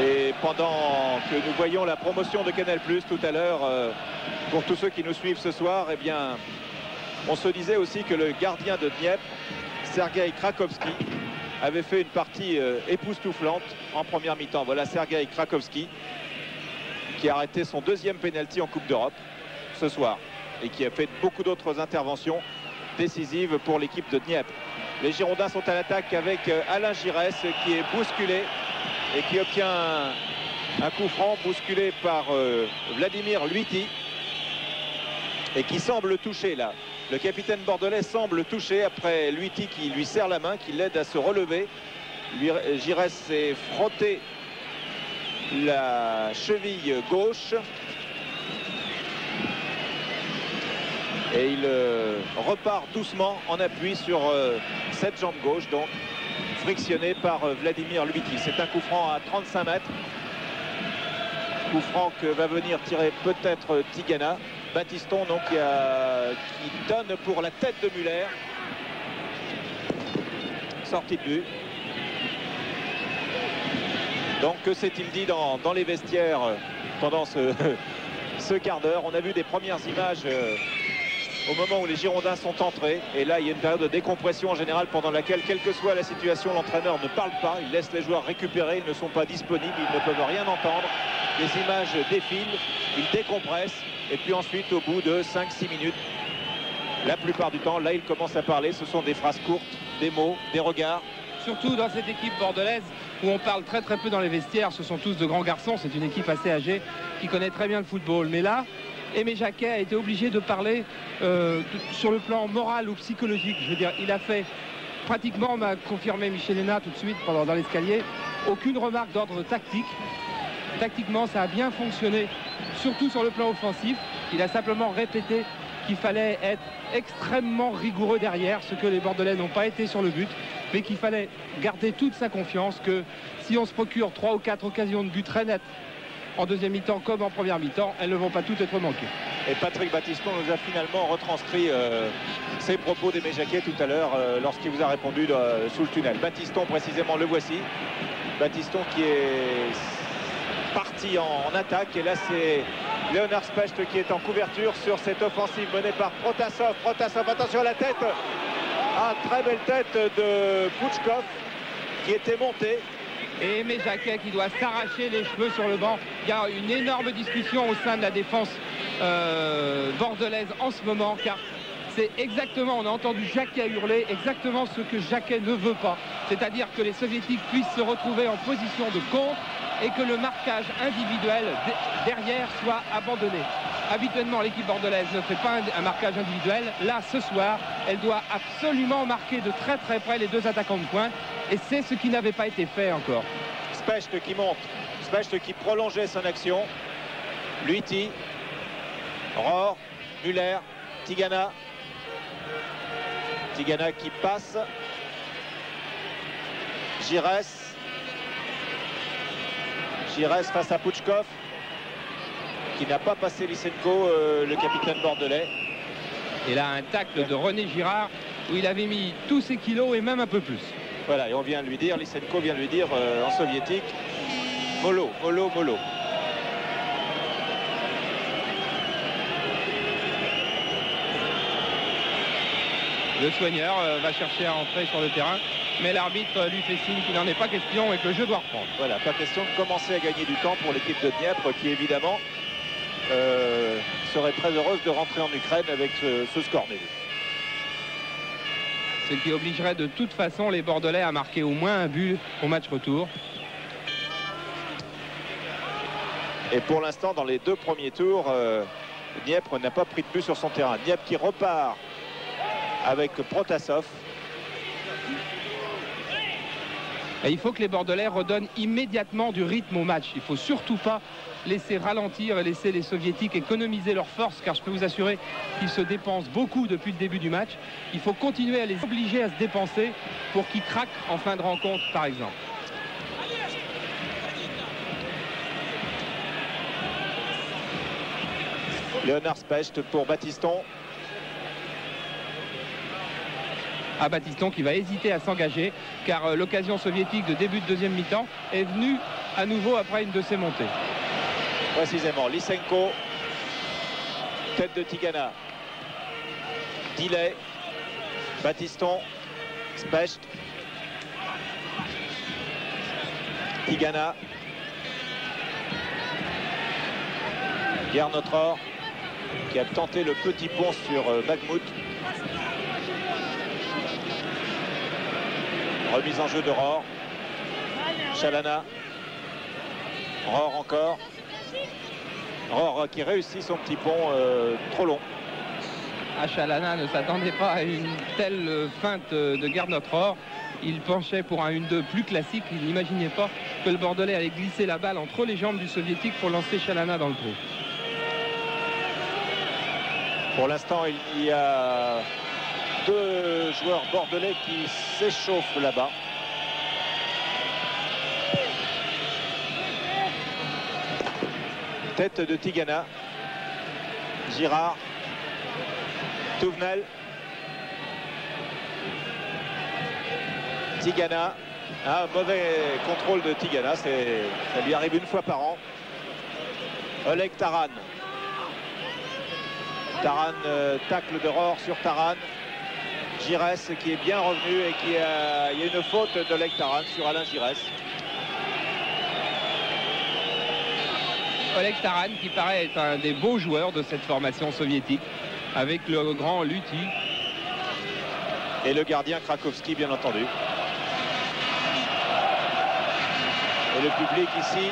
Et pendant que nous voyons la promotion de Canal+ tout à l'heure, pour tous ceux qui nous suivent ce soir, eh bien, on se disait aussi que le gardien de Dniepr, Sergei Krakowski avait fait une partie époustouflante en première mi-temps. Voilà Sergei Krakowski qui a arrêté son deuxième pénalty en Coupe d'Europe ce soir et qui a fait beaucoup d'autres interventions décisives pour l'équipe de Dniepr. Les Girondins sont à l'attaque avec Alain Giresse qui est bousculé et qui obtient un coup franc bousculé par Vladimir Luiti et qui semble toucher là. Le capitaine bordelais semble toucher après Luiti qui lui serre la main, qui l'aide à se relever. Giresse s'est frotté la cheville gauche et il repart doucement en appui sur cette jambe gauche, donc frictionné par Vladimir Luiti. C'est un coup franc à 35 mètres. Coup franc que va venir tirer peut-être Tigana. Battiston donc qui donne pour la tête de Muller. Sortie de but. Donc que s'est-il dit dans les vestiaires pendant ce quart d'heure? On a vu des premières images au moment où les Girondins sont entrés. Et là, il y a une période de décompression en général pendant laquelle, quelle que soit la situation, l'entraîneur ne parle pas. Il laisse les joueurs récupérer. Ils ne sont pas disponibles. Ils ne peuvent rien entendre. Les images défilent. Ils décompressent. Et puis ensuite, au bout de 5-6 minutes, la plupart du temps, là, ils commencent à parler. Ce sont des phrases courtes, des mots, des regards. Surtout dans cette équipe bordelaise où on parle très peu dans les vestiaires. Ce sont tous de grands garçons. C'est une équipe assez âgée qui connaît très bien le football. Mais là, Aimé Jacquet a été obligé de parler sur le plan moral ou psychologique. Je veux dire, il a fait pratiquement, m'a confirmé Michel Hénat tout de suite dans l'escalier, aucune remarque d'ordre tactique. Tactiquement, ça a bien fonctionné, surtout sur le plan offensif. Il a simplement répété qu'il fallait être extrêmement rigoureux derrière, ce que les Bordelais n'ont pas été sur le but, mais qu'il fallait garder toute sa confiance, que si on se procure 3 ou 4 occasions de but très nettes en deuxième mi-temps comme en première mi-temps, elles ne vont pas toutes être manquées. Et Patrick Battiston nous a finalement retranscrit ses propos d'Aimé Jacquet tout à l'heure lorsqu'il vous a répondu sous le tunnel. Battiston précisément, le voici. Battiston qui est parti en attaque et là c'est Léonard Specht qui est en couverture sur cette offensive menée par Protasov. Protasov, attention à la tête. Ah, très belle tête de Pouchkov qui était monté. Et Aimé Jacquet qui doit s'arracher les cheveux sur le banc. Il y a une énorme discussion au sein de la défense bordelaise en ce moment, car c'est exactement, on a entendu Jacquet hurler, exactement ce que Jacquet ne veut pas. C'est-à-dire que les Soviétiques puissent se retrouver en position de contre et que le marquage individuel derrière soit abandonné. Habituellement, l'équipe bordelaise ne fait pas un marquage individuel. Là, ce soir, elle doit absolument marquer de très près les deux attaquants de pointe. Et c'est ce qui n'avait pas été fait encore. Specht qui monte. Specht qui prolongeait son action. Luiti, Rohr, Muller, Tigana. Tigana qui passe. Giresse. Giresse face à Pouchkov, qui n'a pas passé Lysenko, le capitaine bordelais. Et là, un tacle de René Girard, où il avait mis tous ses kilos et même un peu plus. Voilà, et on vient de lui dire, Lysenko vient de lui dire en soviétique, mollo, mollo, mollo. Le soigneur va chercher à entrer sur le terrain, mais l'arbitre lui fait signe qu'il n'en est pas question et que le jeu doit reprendre. Voilà, pas question de commencer à gagner du temps pour l'équipe de Dniepr qui évidemment serait très heureuse de rentrer en Ukraine avec ce score nul. Ce qui obligerait de toute façon les Bordelais à marquer au moins un but au match retour. Et pour l'instant, dans les deux premiers tours, Dniepr n'a pas pris de but sur son terrain. Dniepr qui repart avec Protasov. Et il faut que les Bordelais redonnent immédiatement du rythme au match. Il ne faut surtout pas laisser ralentir et laisser les Soviétiques économiser leurs forces, car je peux vous assurer qu'ils se dépensent beaucoup depuis le début du match. Il faut continuer à les obliger à se dépenser pour qu'ils craquent en fin de rencontre, par exemple. Léonard Specht pour Battiston. À Battiston qui va hésiter à s'engager, car l'occasion soviétique de début de deuxième mi-temps est venue à nouveau après une de ses montées. Précisément, Lysenko, tête de Tigana, Dillet, Battiston, Specht. Tigana. Garnotror qui a tenté le petit pont sur Bagmout. Remise en jeu de Rohr. Chalana. Rohr encore. Rohr qui réussit son petit pont trop long. Chalana ne s'attendait pas à une telle feinte de Garnotror. Il penchait pour un 1-2 plus classique. Il n'imaginait pas que le Bordelais allait glisser la balle entre les jambes du Soviétique pour lancer Chalana dans le trou. Pour l'instant, il y a deux joueurs bordelais qui s'échauffent là-bas. Tête de Tigana. Girard. Touvenel. Tigana. Un mauvais contrôle de Tigana. Ça lui arrive une fois par an. Oleg Taran. Taran, tacle de Rohr sur Taran. Giresse qui est bien revenu et il y a une faute d'Oleg Taran sur Alain Giresse. Oleg Taran qui paraît être un des beaux joueurs de cette formation soviétique avec le grand Luthi. Et le gardien Krakowski bien entendu. Et le public ici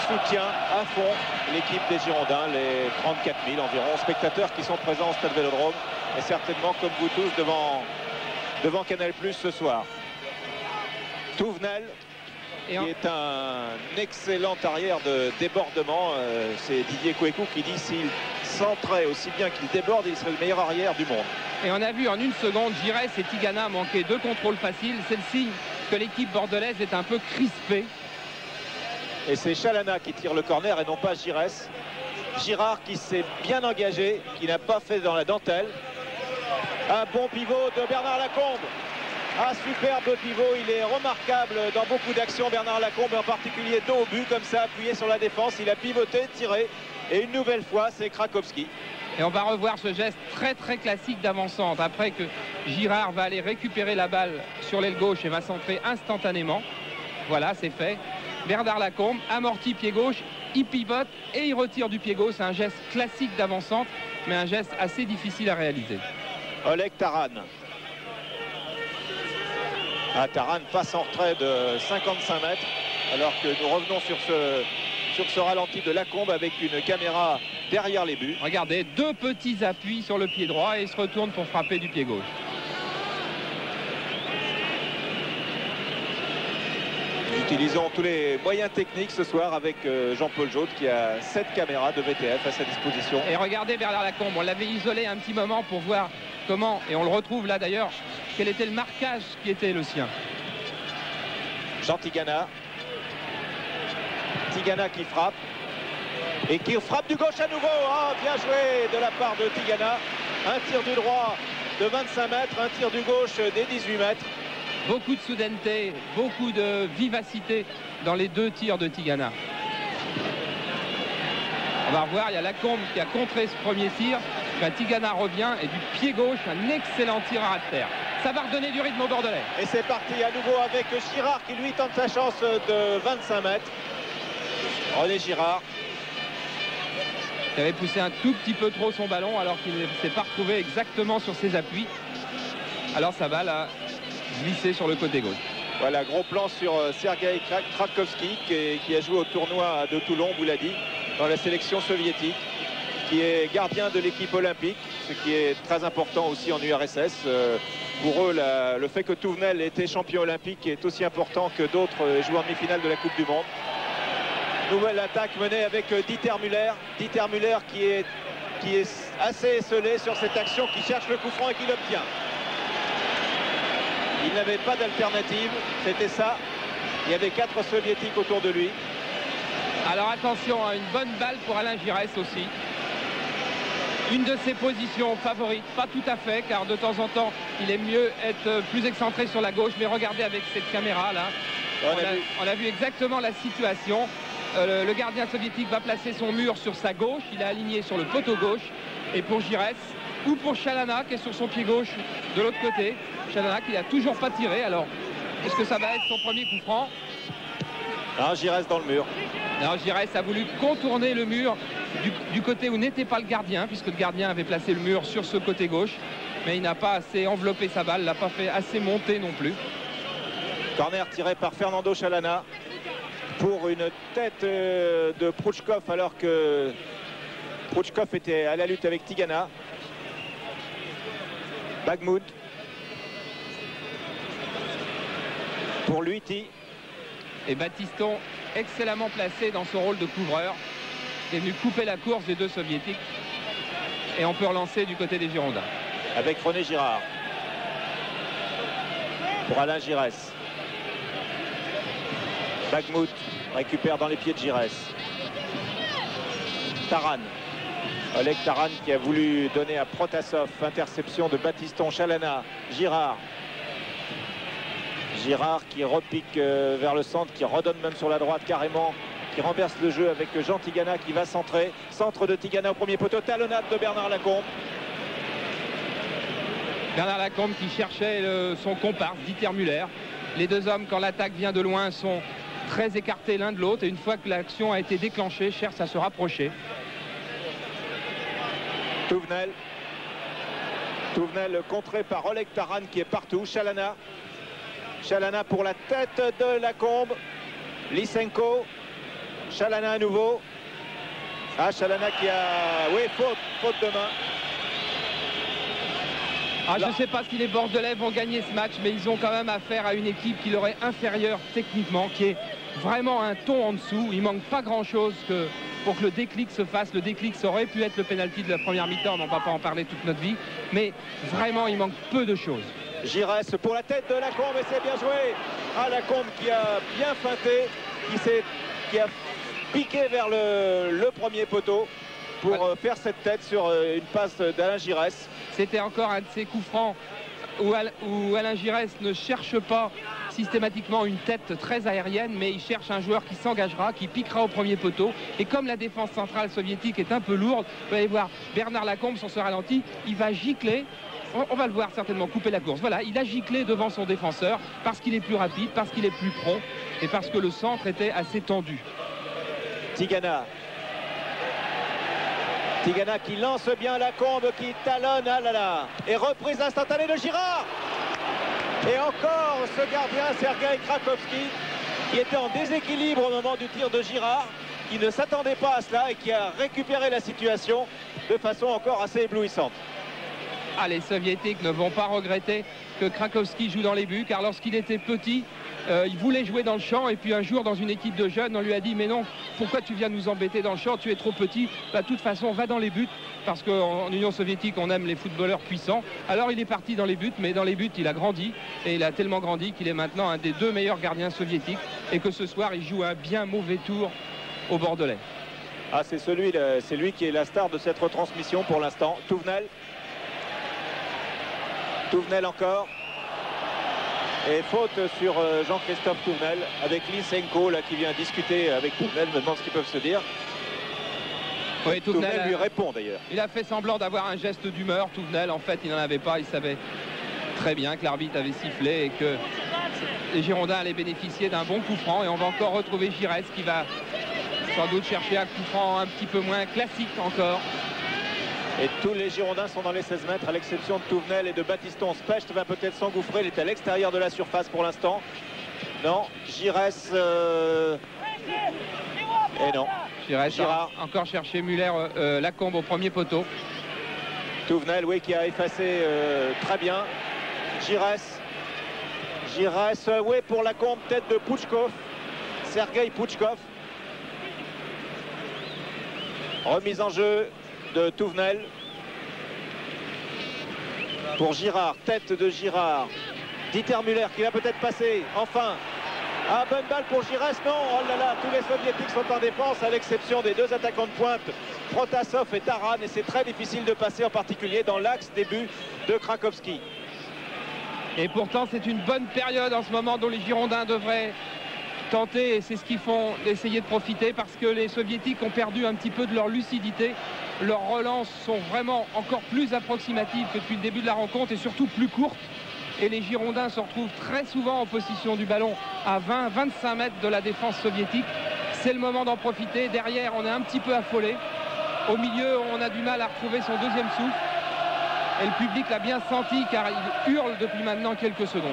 soutient à fond l'équipe des Girondins, les 34 000 environ spectateurs qui sont présents au Stade Vélodrome et certainement comme vous tous devant Canal+ ce soir. Touvenel qui est un excellent arrière de débordement. C'est Didier Kouékou qui dit s'il centrait aussi bien qu'il déborde, il serait le meilleur arrière du monde. Et on a vu en une seconde Giresse et Tigana manquer deux contrôles faciles. C'est le signe que l'équipe bordelaise est un peu crispée. Et c'est Chalana qui tire le corner et non pas Giresse. Girard qui s'est bien engagé, qui n'a pas fait dans la dentelle. Un bon pivot de Bernard Lacombe. Un superbe pivot, il est remarquable dans beaucoup d'actions, Bernard Lacombe, en particulier dos au but, comme ça, appuyé sur la défense. Il a pivoté, tiré, et une nouvelle fois, c'est Krakowski. Et on va revoir ce geste très très classique d'avancante, après que Girard va aller récupérer la balle sur l'aile gauche et va centrer instantanément. Voilà, c'est fait. Bernard Lacombe amortit pied gauche, il pivote et il retire du pied gauche. C'est un geste classique d'avancante, mais un geste assez difficile à réaliser. Oleg Taran. Taran passe en retrait de 55 mètres, alors que nous revenons sur ce ralenti de Lacombe avec une caméra derrière les buts. Regardez, deux petits appuis sur le pied droit et il se retourne pour frapper du pied gauche. Nous utilisons tous les moyens techniques ce soir avec Jean-Paul Jaude qui a 7 caméras de VTF à sa disposition. Et regardez Bernard Lacombe, on l'avait isolé un petit moment pour voir comment, et on le retrouve là d'ailleurs, quel était le marquage qui était le sien. Jean Tigana. Tigana qui frappe. Et qui frappe du gauche à nouveau. Ah, bien joué de la part de Tigana. Un tir du droit de 25 mètres, un tir du gauche des 18 mètres. Beaucoup de soudaineté, beaucoup de vivacité dans les deux tirs de Tigana. On va revoir, il y a Lacombe qui a contré ce premier tir. Tigana revient et du pied gauche, un excellent tir à ras de terre. Ça va redonner du rythme au Bordelais. Et c'est parti à nouveau avec Girard qui lui tente sa chance de 25 mètres. René Girard. Il avait poussé un tout petit peu trop son ballon alors qu'il ne s'est pas retrouvé exactement sur ses appuis. Alors ça va là glisser sur le côté gauche. Voilà, gros plan sur Sergei Krakowski qui a joué au tournoi de Toulon, vous l'a dit, dans la sélection soviétique, qui est gardien de l'équipe olympique, ce qui est très important aussi en URSS. Pour eux, le fait que Touvenel ait été champion olympique est aussi important que d'autres jouent en demi-finale de la Coupe du Monde. Nouvelle attaque menée avec Dieter Müller. Dieter Müller qui est assez esselé sur cette action, qui cherche le coup franc et qui l'obtient. Il n'avait pas d'alternative, c'était ça. Il y avait 4 soviétiques autour de lui. Alors attention, à une bonne balle pour Alain Giresse aussi. Une de ses positions favorites, pas tout à fait, car de temps en temps, il aime mieux être plus excentré sur la gauche. Mais regardez avec cette caméra là, on a vu exactement la situation. Le gardien soviétique va placer son mur sur sa gauche, il est aligné sur le poteau gauche. Et pour Giresse, ou pour Chalana qui est sur son pied gauche de l'autre côté, Chalana qui n'a toujours pas tiré. Alors, est-ce que ça va être son premier coup franc? Ah, Giresse dans le mur. Alors Giresse a voulu contourner le mur du côté où n'était pas le gardien, puisque le gardien avait placé le mur sur ce côté gauche. Mais il n'a pas assez enveloppé sa balle, l'a pas fait assez monter non plus. Corner tiré par Fernando Chalana pour une tête de Prouchkov, alors que Prouchkov était à la lutte avec Tigana. Bagmoud pour Luiti. Et Battiston, excellemment placé dans son rôle de couvreur, est venu couper la course des deux soviétiques. Et on peut relancer du côté des Girondins. Avec René Girard. Pour Alain Giresse. Bagmoud récupère dans les pieds de Giresse. Taran. Oleg Taran qui a voulu donner à Protasov. Interception de Battiston. Chalana. Girard. Girard qui repique vers le centre, qui redonne même sur la droite carrément, qui renverse le jeu avec Jean Tigana qui va centrer. Centre de Tigana au premier poteau. Talonnade de Bernard Lacombe. Bernard Lacombe qui cherchait son comparse, Dieter Müller. Les deux hommes, quand l'attaque vient de loin, sont très écartés l'un de l'autre. Et une fois que l'action a été déclenchée, cherchent à se rapprocher. Touvenel. Touvenel contré par Oleg Taran qui est partout. Chalana. Chalana pour la tête de Lacombe. Lysenko. Chalana à nouveau. Ah, Chalana qui a... Oui, faute de main. Ah, je ne sais pas si les Bordelais vont gagner ce match, mais ils ont quand même affaire à une équipe qui leur est inférieure techniquement, qui est vraiment un ton en dessous. Il manque pas grand-chose pour que le déclic se fasse. Le déclic, ça aurait pu être le pénalty de la première mi-temps, on ne va pas en parler toute notre vie. Mais vraiment, il manque peu de choses. Giresse pour la tête de Lacombe et c'est bien joué. Ah, Lacombe qui a bien feinté, qui a piqué vers le premier poteau pour faire cette tête sur une passe d'Alain Giresse. C'était encore un de ces coups francs où Alain Giresse ne cherche pas systématiquement une tête très aérienne, mais il cherche un joueur qui s'engagera, qui piquera au premier poteau. Et comme la défense centrale soviétique est un peu lourde, vous allez voir Bernard Lacombe sur ce ralenti, il va gicler. On va le voir certainement couper la course. Voilà, il a giclé devant son défenseur parce qu'il est plus rapide, parce qu'il est plus prompt et parce que le centre était assez tendu. Tigana. Tigana qui lance bien Lacombe, qui talonne, ah là là. Et reprise instantanée de Girard. Et encore ce gardien, Sergueï Krakowski, qui était en déséquilibre au moment du tir de Girard, qui ne s'attendait pas à cela et qui a récupéré la situation de façon encore assez éblouissante. Ah, les Soviétiques ne vont pas regretter que Krakowski joue dans les buts, car lorsqu'il était petit, il voulait jouer dans le champ, et puis un jour dans une équipe de jeunes, on lui a dit mais non, pourquoi tu viens nous embêter dans le champ, tu es trop petit. Bah, de toute façon, va dans les buts, parce qu'en Union soviétique, on aime les footballeurs puissants. Alors il est parti dans les buts, mais dans les buts, il a grandi, et il a tellement grandi qu'il est maintenant un des deux meilleurs gardiens soviétiques, et que ce soir, il joue un bien mauvais tour au Bordelais. Ah, c'est lui qui est la star de cette retransmission pour l'instant. Touvenel. Touvenel encore. Et faute sur Jean-Christophe Touvenel avec Lysenko là qui vient discuter avec Touvenel, me demande ce qu'ils peuvent se dire. Oui, Touvenel lui répond d'ailleurs. Il a fait semblant d'avoir un geste d'humeur. Touvenel, en fait, il n'en avait pas. Il savait très bien que l'arbitre avait sifflé et que les Girondins allaient bénéficier d'un bon coup franc. Et on va encore retrouver Giresse qui va sans doute chercher un coup franc un petit peu moins classique encore. Et tous les Girondins sont dans les 16 mètres, à l'exception de Touvenel et de Battiston. Specht va peut-être s'engouffrer, il est à l'extérieur de la surface pour l'instant. Non, Giresse... Et non. Giresse a encore cherché Müller, Lacombe au premier poteau. Touvenel, oui, qui a effacé très bien. Giresse, oui, pour Lacombe, tête de Pouchkov. Sergueï Pouchkov. Remise en jeu de Touvenel. Pour Girard, tête de Girard. Dieter Müller qui va peut-être passer, enfin. Ah, bonne balle pour Giresse, non, oh là là, tous les Soviétiques sont en défense à l'exception des deux attaquants de pointe, Protasov et Taran, et c'est très difficile de passer en particulier dans l'axe des buts de Krakowski. Et pourtant c'est une bonne période en ce moment dont les Girondins devraient tenter, et c'est ce qu'ils font, essayer de profiter, parce que les Soviétiques ont perdu un petit peu de leur lucidité. Leurs relances sont vraiment encore plus approximatives que depuis le début de la rencontre et surtout plus courtes. et les Girondins se retrouvent très souvent en possession du ballon à 20-25 mètres de la défense soviétique. C'est le moment d'en profiter. Derrière, on est un petit peu affolé. Au milieu, on a du mal à retrouver son deuxième souffle. Et le public l'a bien senti car il hurle depuis maintenant quelques secondes.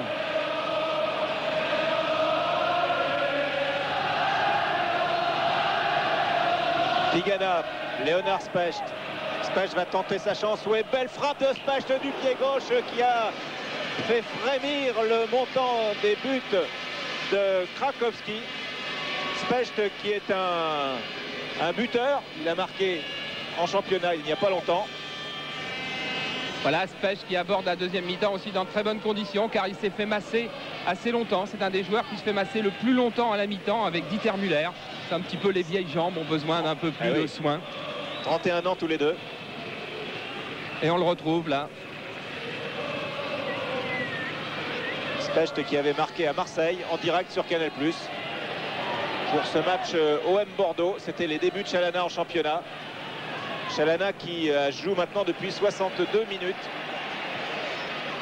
Tigana, Léonard Specht. Specht va tenter sa chance. Ouais, belle frappe de Specht du pied gauche qui a fait frémir le montant des buts de Krakowski. Specht qui est un buteur. Il a marqué en championnat il n'y a pas longtemps. Voilà, Specht qui aborde la deuxième mi-temps aussi dans de très bonnes conditions car il s'est fait masser assez longtemps. C'est un des joueurs qui se fait masser le plus longtemps à la mi-temps avec Dieter Müller. C'est un petit peu les vieilles jambes, ont besoin d'un peu plus de soin. 31 ans tous les deux. Et on le retrouve là. Specht qui avait marqué à Marseille en direct sur Canal+. Pour ce match OM Bordeaux, c'était les débuts de Chalana en championnat. Chalana qui joue maintenant depuis 62 minutes.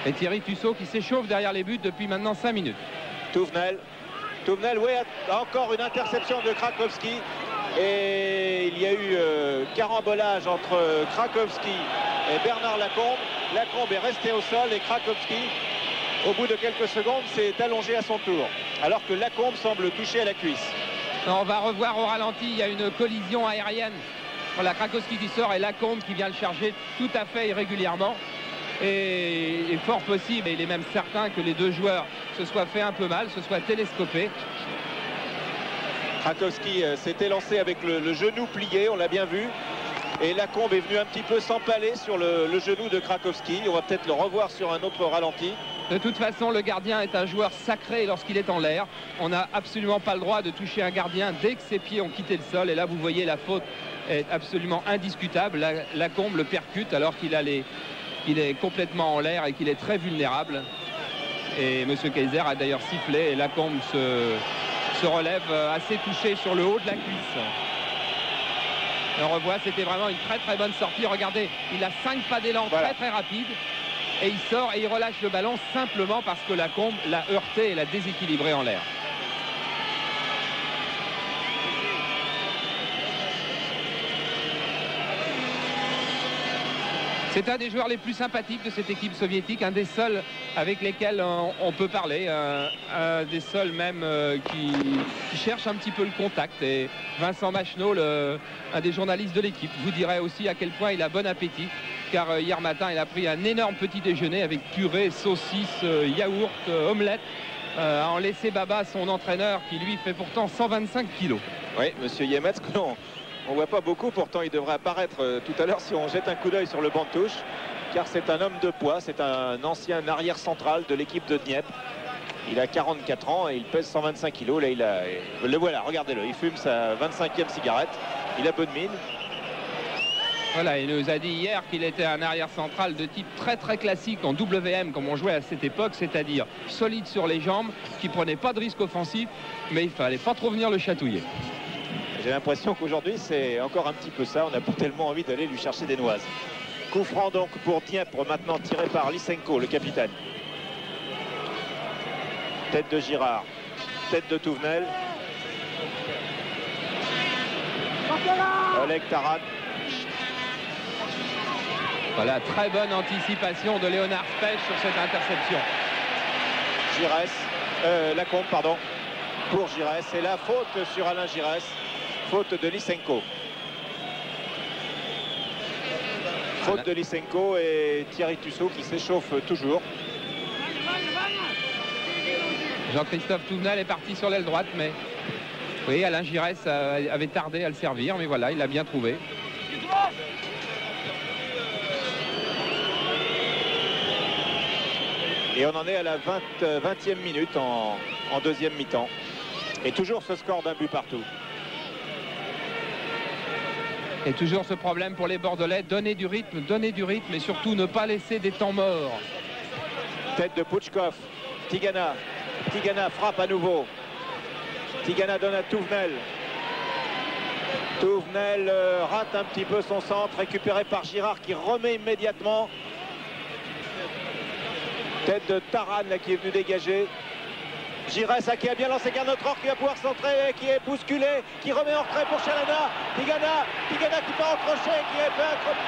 Et Thierry Tussaud qui s'échauffe derrière les buts depuis maintenant 5 minutes. Touvenel, oui, encore une interception de Krakowski. Et il y a eu carambolage entre Krakowski et Bernard Lacombe. Lacombe est resté au sol et Krakowski, au bout de quelques secondes, s'est allongé à son tour. Alors que Lacombe semble toucher à la cuisse. On va revoir au ralenti, il y a une collision aérienne. Voilà, Krakowski qui sort et Lacombe qui vient le charger tout à fait irrégulièrement. Et fort possible, et il est même certain que les deux joueurs se soient fait un peu mal, se soient télescopés. Krakowski s'était lancé avec le genou plié, on l'a bien vu. Et Lacombe est venu un petit peu s'empaler sur le genou de Krakowski. On va peut-être le revoir sur un autre ralenti. De toute façon, le gardien est un joueur sacré lorsqu'il est en l'air. On n'a absolument pas le droit de toucher un gardien dès que ses pieds ont quitté le sol. Et là, vous voyez, la faute est absolument indiscutable. Lacombe le percute alors qu'il est complètement en l'air et qu'il est très vulnérable. Et M. Kaiser a d'ailleurs sifflé et Lacombe se relève assez touché sur le haut de la cuisse. Et on revoit, c'était vraiment une très bonne sortie. Regardez, il a 5 pas d'élan très rapides. Et il sort et il relâche le ballon simplement parce que Lacombe l'a heurté et l'a déséquilibré en l'air. C'est un des joueurs les plus sympathiques de cette équipe soviétique, un des seuls avec lesquels on peut parler, un des seuls même qui cherche un petit peu le contact. Et Vincent Machenaud, un des journalistes de l'équipe, vous dirait aussi à quel point il a bon appétit, car hier matin il a pris un énorme petit déjeuner avec purée, saucisses, yaourt, omelette, en laissé baba son entraîneur qui lui fait pourtant 125 kilos. Oui, monsieur Yemets, que non. On ne voit pas beaucoup, pourtant il devrait apparaître tout à l'heure si on jette un coup d'œil sur le banc de touche, car c'est un homme de poids, c'est un ancien arrière central de l'équipe de Dnieppe. Il a 44 ans et il pèse 125 kilos. Là, le voilà, regardez-le, il fume sa 25e cigarette, il a bonne mine. Voilà, il nous a dit hier qu'il était un arrière central de type très classique en WM comme on jouait à cette époque, c'est-à-dire solide sur les jambes, qui prenait pas de risque offensif, mais il fallait pas trop venir le chatouiller. J'ai l'impression qu'aujourd'hui c'est encore un petit peu ça, on n'a pas tellement envie d'aller lui chercher des noises. Coup franc donc pour Dieppe, maintenant tiré par Lysenko, le capitaine. Tête de Girard, tête de Touvenel. Oleg Taran. Voilà, très bonne anticipation de Léonard Specht sur cette interception. Giresse, Lacombe, pardon, pour Giresse. Et la faute sur Alain Giresse, faute de Lysenko. Faute de Lysenko et Thierry Tussaud qui s'échauffe toujours. Jean-Christophe Touvenel est parti sur l'aile droite, mais oui, Alain Giresse avait tardé à le servir, mais voilà, il l'a bien trouvé. Et on en est à la 20e minute en deuxième mi-temps. Et toujours ce score d'un but partout. Et toujours ce problème pour les Bordelais, donner du rythme et surtout ne pas laisser des temps morts. Tête de Pouchkov, Tigana. Tigana frappe à nouveau. Tigana donne à Touvenel. Touvenel rate un petit peu son centre, récupéré par Girard qui remet immédiatement. Tête de Taran là, qui est venu dégager. Giresse qui a bien lancé Garnotror qui va pouvoir centrer, qui est bousculé, qui remet en retrait pour Chalana. Tigana qui part en crochet, qui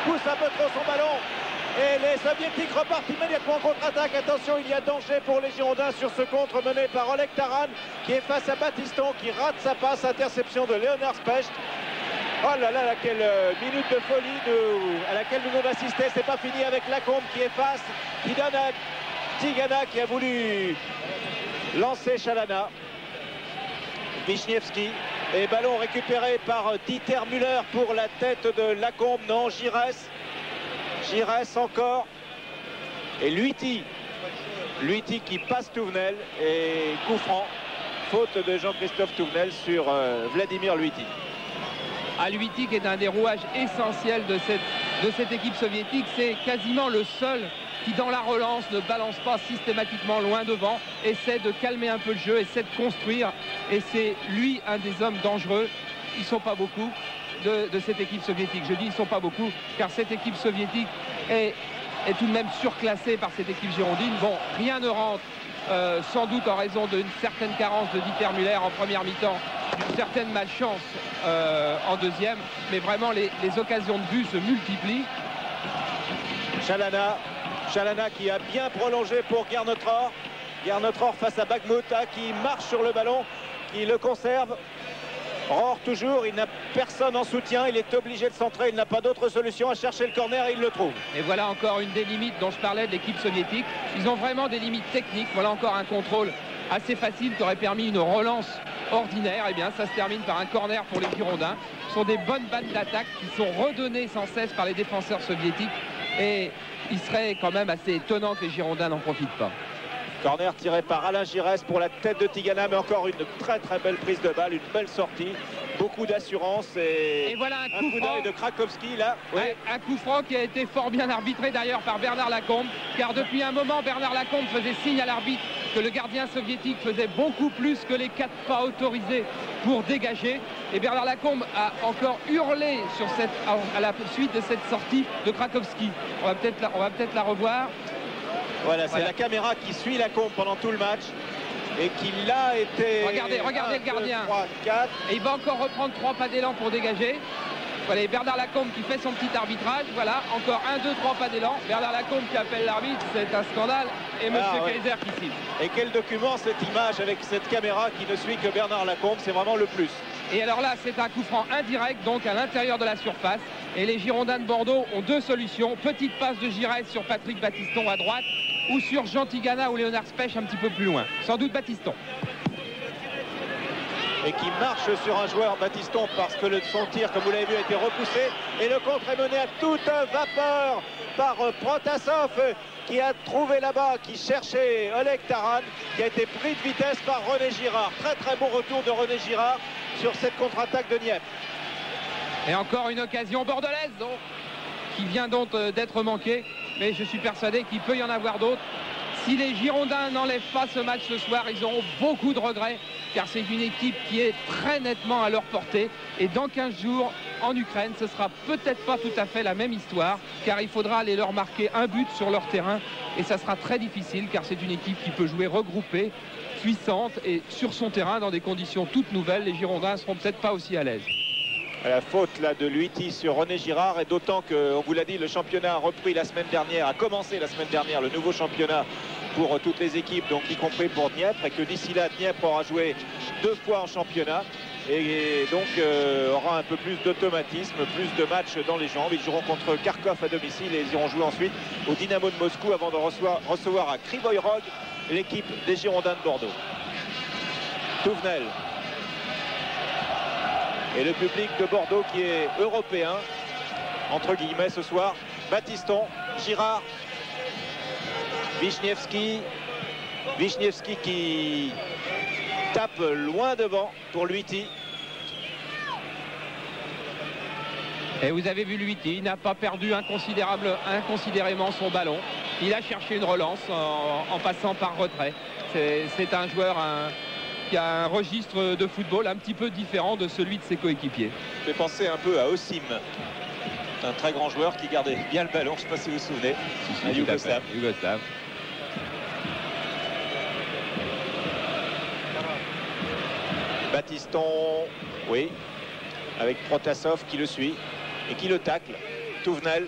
pousse un peu trop son ballon. Et les Soviétiques repartent immédiatement en contre-attaque. Attention, il y a danger pour les Girondins sur ce contre mené par Oleg Taran qui est face à Battiston, qui rate sa passe. Interception de Leonard Specht. Oh là là, quelle minute de folie à laquelle nous avons assisté. C'est pas fini avec Lacombe qui efface, qui donne à Tigana qui a voulu lancer Chalana. Wisniewski. Et ballon récupéré par Dieter Müller pour la tête de Lacombe. Non, Giresse encore. Et Luiti qui passe Touvenel. Et coup franc. Faute de Jean-Christophe Touvenel sur Vladimir Luiti. Luiti qui est un des rouages essentiels de cette équipe soviétique. C'est quasiment le seul qui dans la relance ne balance pas systématiquement loin devant, essaie de calmer un peu le jeu, essaie de construire, et c'est lui un des hommes dangereux. Ils ne sont pas beaucoup de cette équipe soviétique. Je dis ils ne sont pas beaucoup car cette équipe soviétique est tout de même surclassée par cette équipe girondine. Bon, rien ne rentre, sans doute en raison d'une certaine carence de Dieter Müller en première mi-temps, d'une certaine malchance en deuxième, mais vraiment les occasions de but se multiplient. Chalana qui a bien prolongé pour Garnotror. Garnotror face à Bagmouta qui marche sur le ballon, qui le conserve. Rohr toujours, il n'a personne en soutien, il est obligé de centrer, il n'a pas d'autre solution à chercher le corner et il le trouve. Et voilà encore une des limites dont je parlais de l'équipe soviétique. Ils ont vraiment des limites techniques. Voilà encore un contrôle assez facile qui aurait permis une relance ordinaire. Et bien ça se termine par un corner pour les Girondins. Ce sont des bonnes bandes d'attaque qui sont redonnées sans cesse par les défenseurs soviétiques. Et il serait quand même assez étonnant que les Girondins n'en profitent pas. Corner tiré par Alain Giresse pour la tête de Tigana, mais encore une très belle prise de balle, une belle sortie, beaucoup d'assurance et voilà un coup d'œil de Krakowski là. Oui. Un coup franc qui a été fort bien arbitré d'ailleurs par Bernard Lacombe, car depuis un moment Bernard Lacombe faisait signe à l'arbitre que le gardien soviétique faisait beaucoup plus que les 4 pas autorisés pour dégager, et Bernard Lacombe a encore hurlé à la suite de cette sortie de Krakowski. On va peut-être la revoir. Voilà, c'est la caméra qui suit Lacombe pendant tout le match et qui l'a été... Regardez le gardien. 2, 3, 4. Et il va encore reprendre 3 pas d'élan pour dégager. Voilà, Bernard Lacombe qui fait son petit arbitrage. Voilà, encore 1, 2, 3 pas d'élan. Bernard Lacombe qui appelle l'arbitre, c'est un scandale. Et monsieur Kaiser qui signe. Et quel document cette image avec cette caméra qui ne suit que Bernard Lacombe, c'est vraiment le plus. Et alors là, c'est un coup franc indirect, donc à l'intérieur de la surface. Et les Girondins de Bordeaux ont 2 solutions. Petite passe de Giresse sur Patrick Battiston à droite, ou sur Jean Tigana ou Leonard Specht un petit peu plus loin. Sans doute Battiston. Et qui marche sur un joueur, Battiston, parce que son tir, comme vous l'avez vu, a été repoussé. Et le contre est mené à toute vapeur par Protasov, qui a trouvé là-bas, qui cherchait Oleg Taran, qui a été pris de vitesse par René Girard. Très bon retour de René Girard sur cette contre-attaque de Dieppe. Et encore une occasion bordelaise, donc, qui vient donc d'être manquée. Mais je suis persuadé qu'il peut y en avoir d'autres. Si les Girondins n'enlèvent pas ce match ce soir, ils auront beaucoup de regrets, car c'est une équipe qui est très nettement à leur portée. Et dans 15 jours, en Ukraine, ce sera peut-être pas tout à fait la même histoire, car il faudra aller leur marquer un but sur leur terrain. Et ça sera très difficile, car c'est une équipe qui peut jouer regroupée, puissante, et sur son terrain, dans des conditions toutes nouvelles, les Girondins ne seront peut-être pas aussi à l'aise. La faute là de Luiti sur René Girard, et d'autant que, on vous l'a dit, le championnat a repris la semaine dernière, a commencé la semaine dernière, le nouveau championnat pour toutes les équipes, donc y compris pour Dniepr, et que d'ici là, Dniepr aura joué 2 fois en championnat et donc aura un peu plus d'automatisme, plus de matchs dans les jambes. Ils joueront contre Kharkov à domicile et ils iront jouer ensuite au Dynamo de Moscou avant de recevoir à Krivoy Rog l'équipe des Girondins de Bordeaux. Touvenel. Et le public de Bordeaux qui est européen, entre guillemets ce soir. Battiston, Girard, Wisniewski qui tape loin devant pour Luiti. Et vous avez vu Luiti, il n'a pas perdu inconsidérément son ballon. Il a cherché une relance en passant par retrait. C'est un joueur qui a un registre de football un petit peu différent de celui de ses coéquipiers. Ça fait penser un peu à Osim, un très grand joueur qui gardait bien le ballon, je ne sais pas si vous vous souvenez. Yougoslave. Battiston, oui, avec Protasov qui le suit et qui le tacle. Touvenel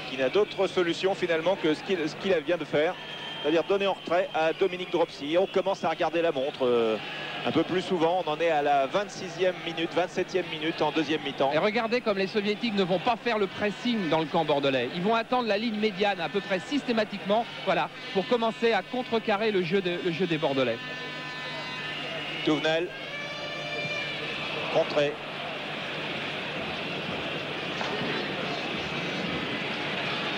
qui n'a d'autre solution finalement que ce qu'il vient de faire, c'est-à-dire donner en retrait à Dominique Dropsy. Et on commence à regarder la montre un peu plus souvent. On en est à la 26e minute, 27e minute en deuxième mi-temps. Et regardez comme les Soviétiques ne vont pas faire le pressing dans le camp bordelais. Ils vont attendre la ligne médiane à peu près systématiquement, voilà, pour commencer à contrecarrer le jeu des Bordelais. Touvenel, contré.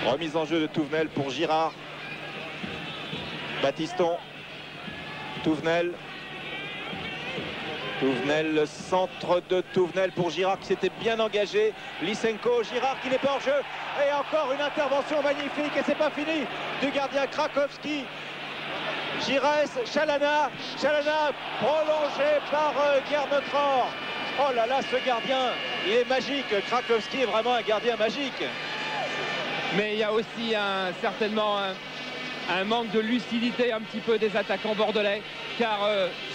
Remise en jeu de Touvenel pour Girard. Battiston. Touvenel. Touvenel, le centre de Touvenel pour Girard qui s'était bien engagé. Lysenko, Girard qui n'est pas en jeu. Et encore une intervention magnifique. Et c'est pas fini du gardien Krakowski. Giresse, Chalana. Chalana prolongé par Guernotror. Oh là là, ce gardien, il est magique. Krakowski est vraiment un gardien magique. Mais il y a aussi certainement un manque de lucidité un petit peu des attaquants bordelais, car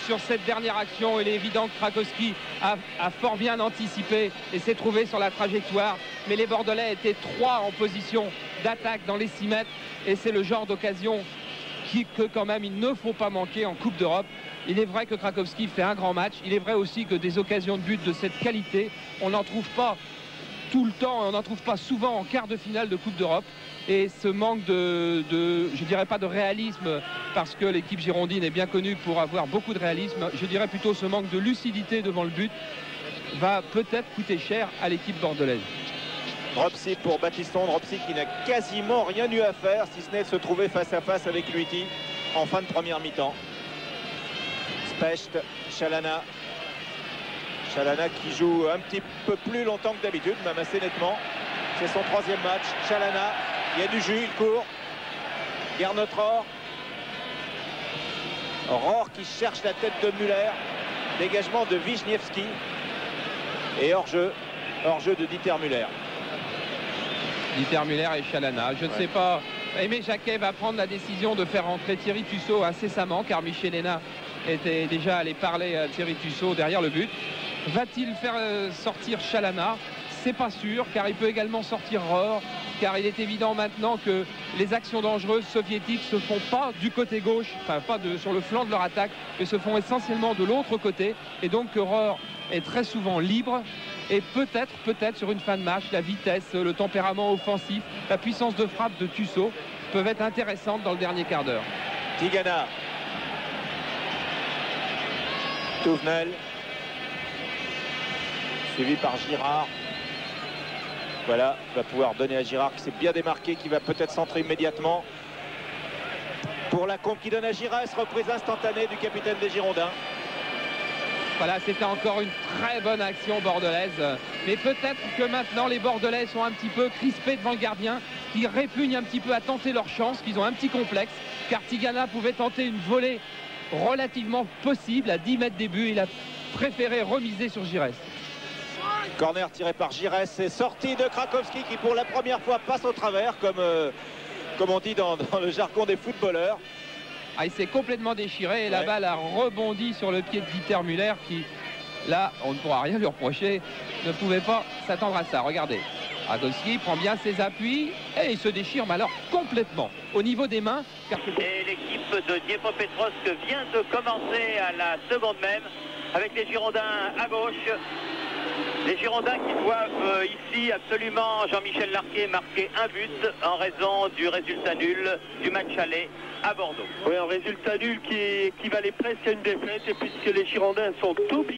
sur cette dernière action, il est évident que Krakowski a fort bien anticipé et s'est trouvé sur la trajectoire. Mais les Bordelais étaient 3 en position d'attaque dans les 6 mètres et c'est le genre d'occasion que quand même il ne faut pas manquer en Coupe d'Europe. Il est vrai que Krakowski fait un grand match. Il est vrai aussi que des occasions de but de cette qualité, on n'en trouve pas tout le temps, on n'en trouve pas souvent en quart de finale de Coupe d'Europe. Et ce manque je dirais pas de réalisme, parce que l'équipe girondine est bien connue pour avoir beaucoup de réalisme, je dirais plutôt ce manque de lucidité devant le but va peut-être coûter cher à l'équipe bordelaise. Dropsy pour Battiston, Dropsy qui n'a quasiment rien eu à faire, si ce n'est de se trouver face à face avec Luiti en fin de première mi-temps. Specht, Chalana. Chalana qui joue un petit peu plus longtemps que d'habitude, même assez nettement. C'est son 3e match. Chalana, il y a du jus, il court. Guernotror. Rohr qui cherche la tête de Müller. Dégagement de Wisniewski. Et hors-jeu de Dieter Müller. Dieter Müller et Chalana. Je ne sais pas. Aimé Jacquet va prendre la décision de faire rentrer Thierry Tussaud incessamment, car Michel Hénin était déjà allé parler à Thierry Tussaud derrière le but. Va-t-il faire sortir Chalana? C'est pas sûr, car il peut également sortir Rohr, car il est évident maintenant que les actions dangereuses soviétiques se font pas du côté gauche, enfin pas sur le flanc de leur attaque, mais se font essentiellement de l'autre côté, et donc que Rohr est très souvent libre, et peut-être sur une fin de match, la vitesse, le tempérament offensif, la puissance de frappe de Tussaud peuvent être intéressantes dans le dernier quart d'heure. Tigana. Touvenel. Suivi par Girard. Voilà, il va pouvoir donner à Girard qui s'est bien démarqué, qui va peut-être centrer immédiatement. Pour la compte qui donne à Giresse, reprise instantanée du capitaine des Girondins. Voilà, c'était encore une très bonne action bordelaise. Mais peut-être que maintenant les Bordelais sont un petit peu crispés devant le gardien, qui répugnent un petit peu à tenter leur chance, qu'ils ont un petit complexe, car Tigana pouvait tenter une volée relativement possible à 10 mètres des buts. Il a préféré remiser sur Giresse. Corner tiré par Giresse et sortie de Krakowski qui pour la première fois passe au travers, comme on dit dans le jargon des footballeurs. Ah, il s'est complètement déchiré et la balle a rebondi sur le pied de Dieter Müller qui, là, on ne pourra rien lui reprocher, ne pouvait pas s'attendre à ça. Regardez, Krakowski prend bien ses appuis et il se déchire, mais alors complètement au niveau des mains. Et l'équipe de Dniepropetrovsk vient de commencer à la seconde même avec les Girondins à gauche. Les Girondins qui doivent ici absolument, Jean-Michel Larquet, marquer un but en raison du résultat nul du match aller à Bordeaux. Oui, un résultat nul qui équivalait presque à une défaite, et puisque les Girondins sont obligés.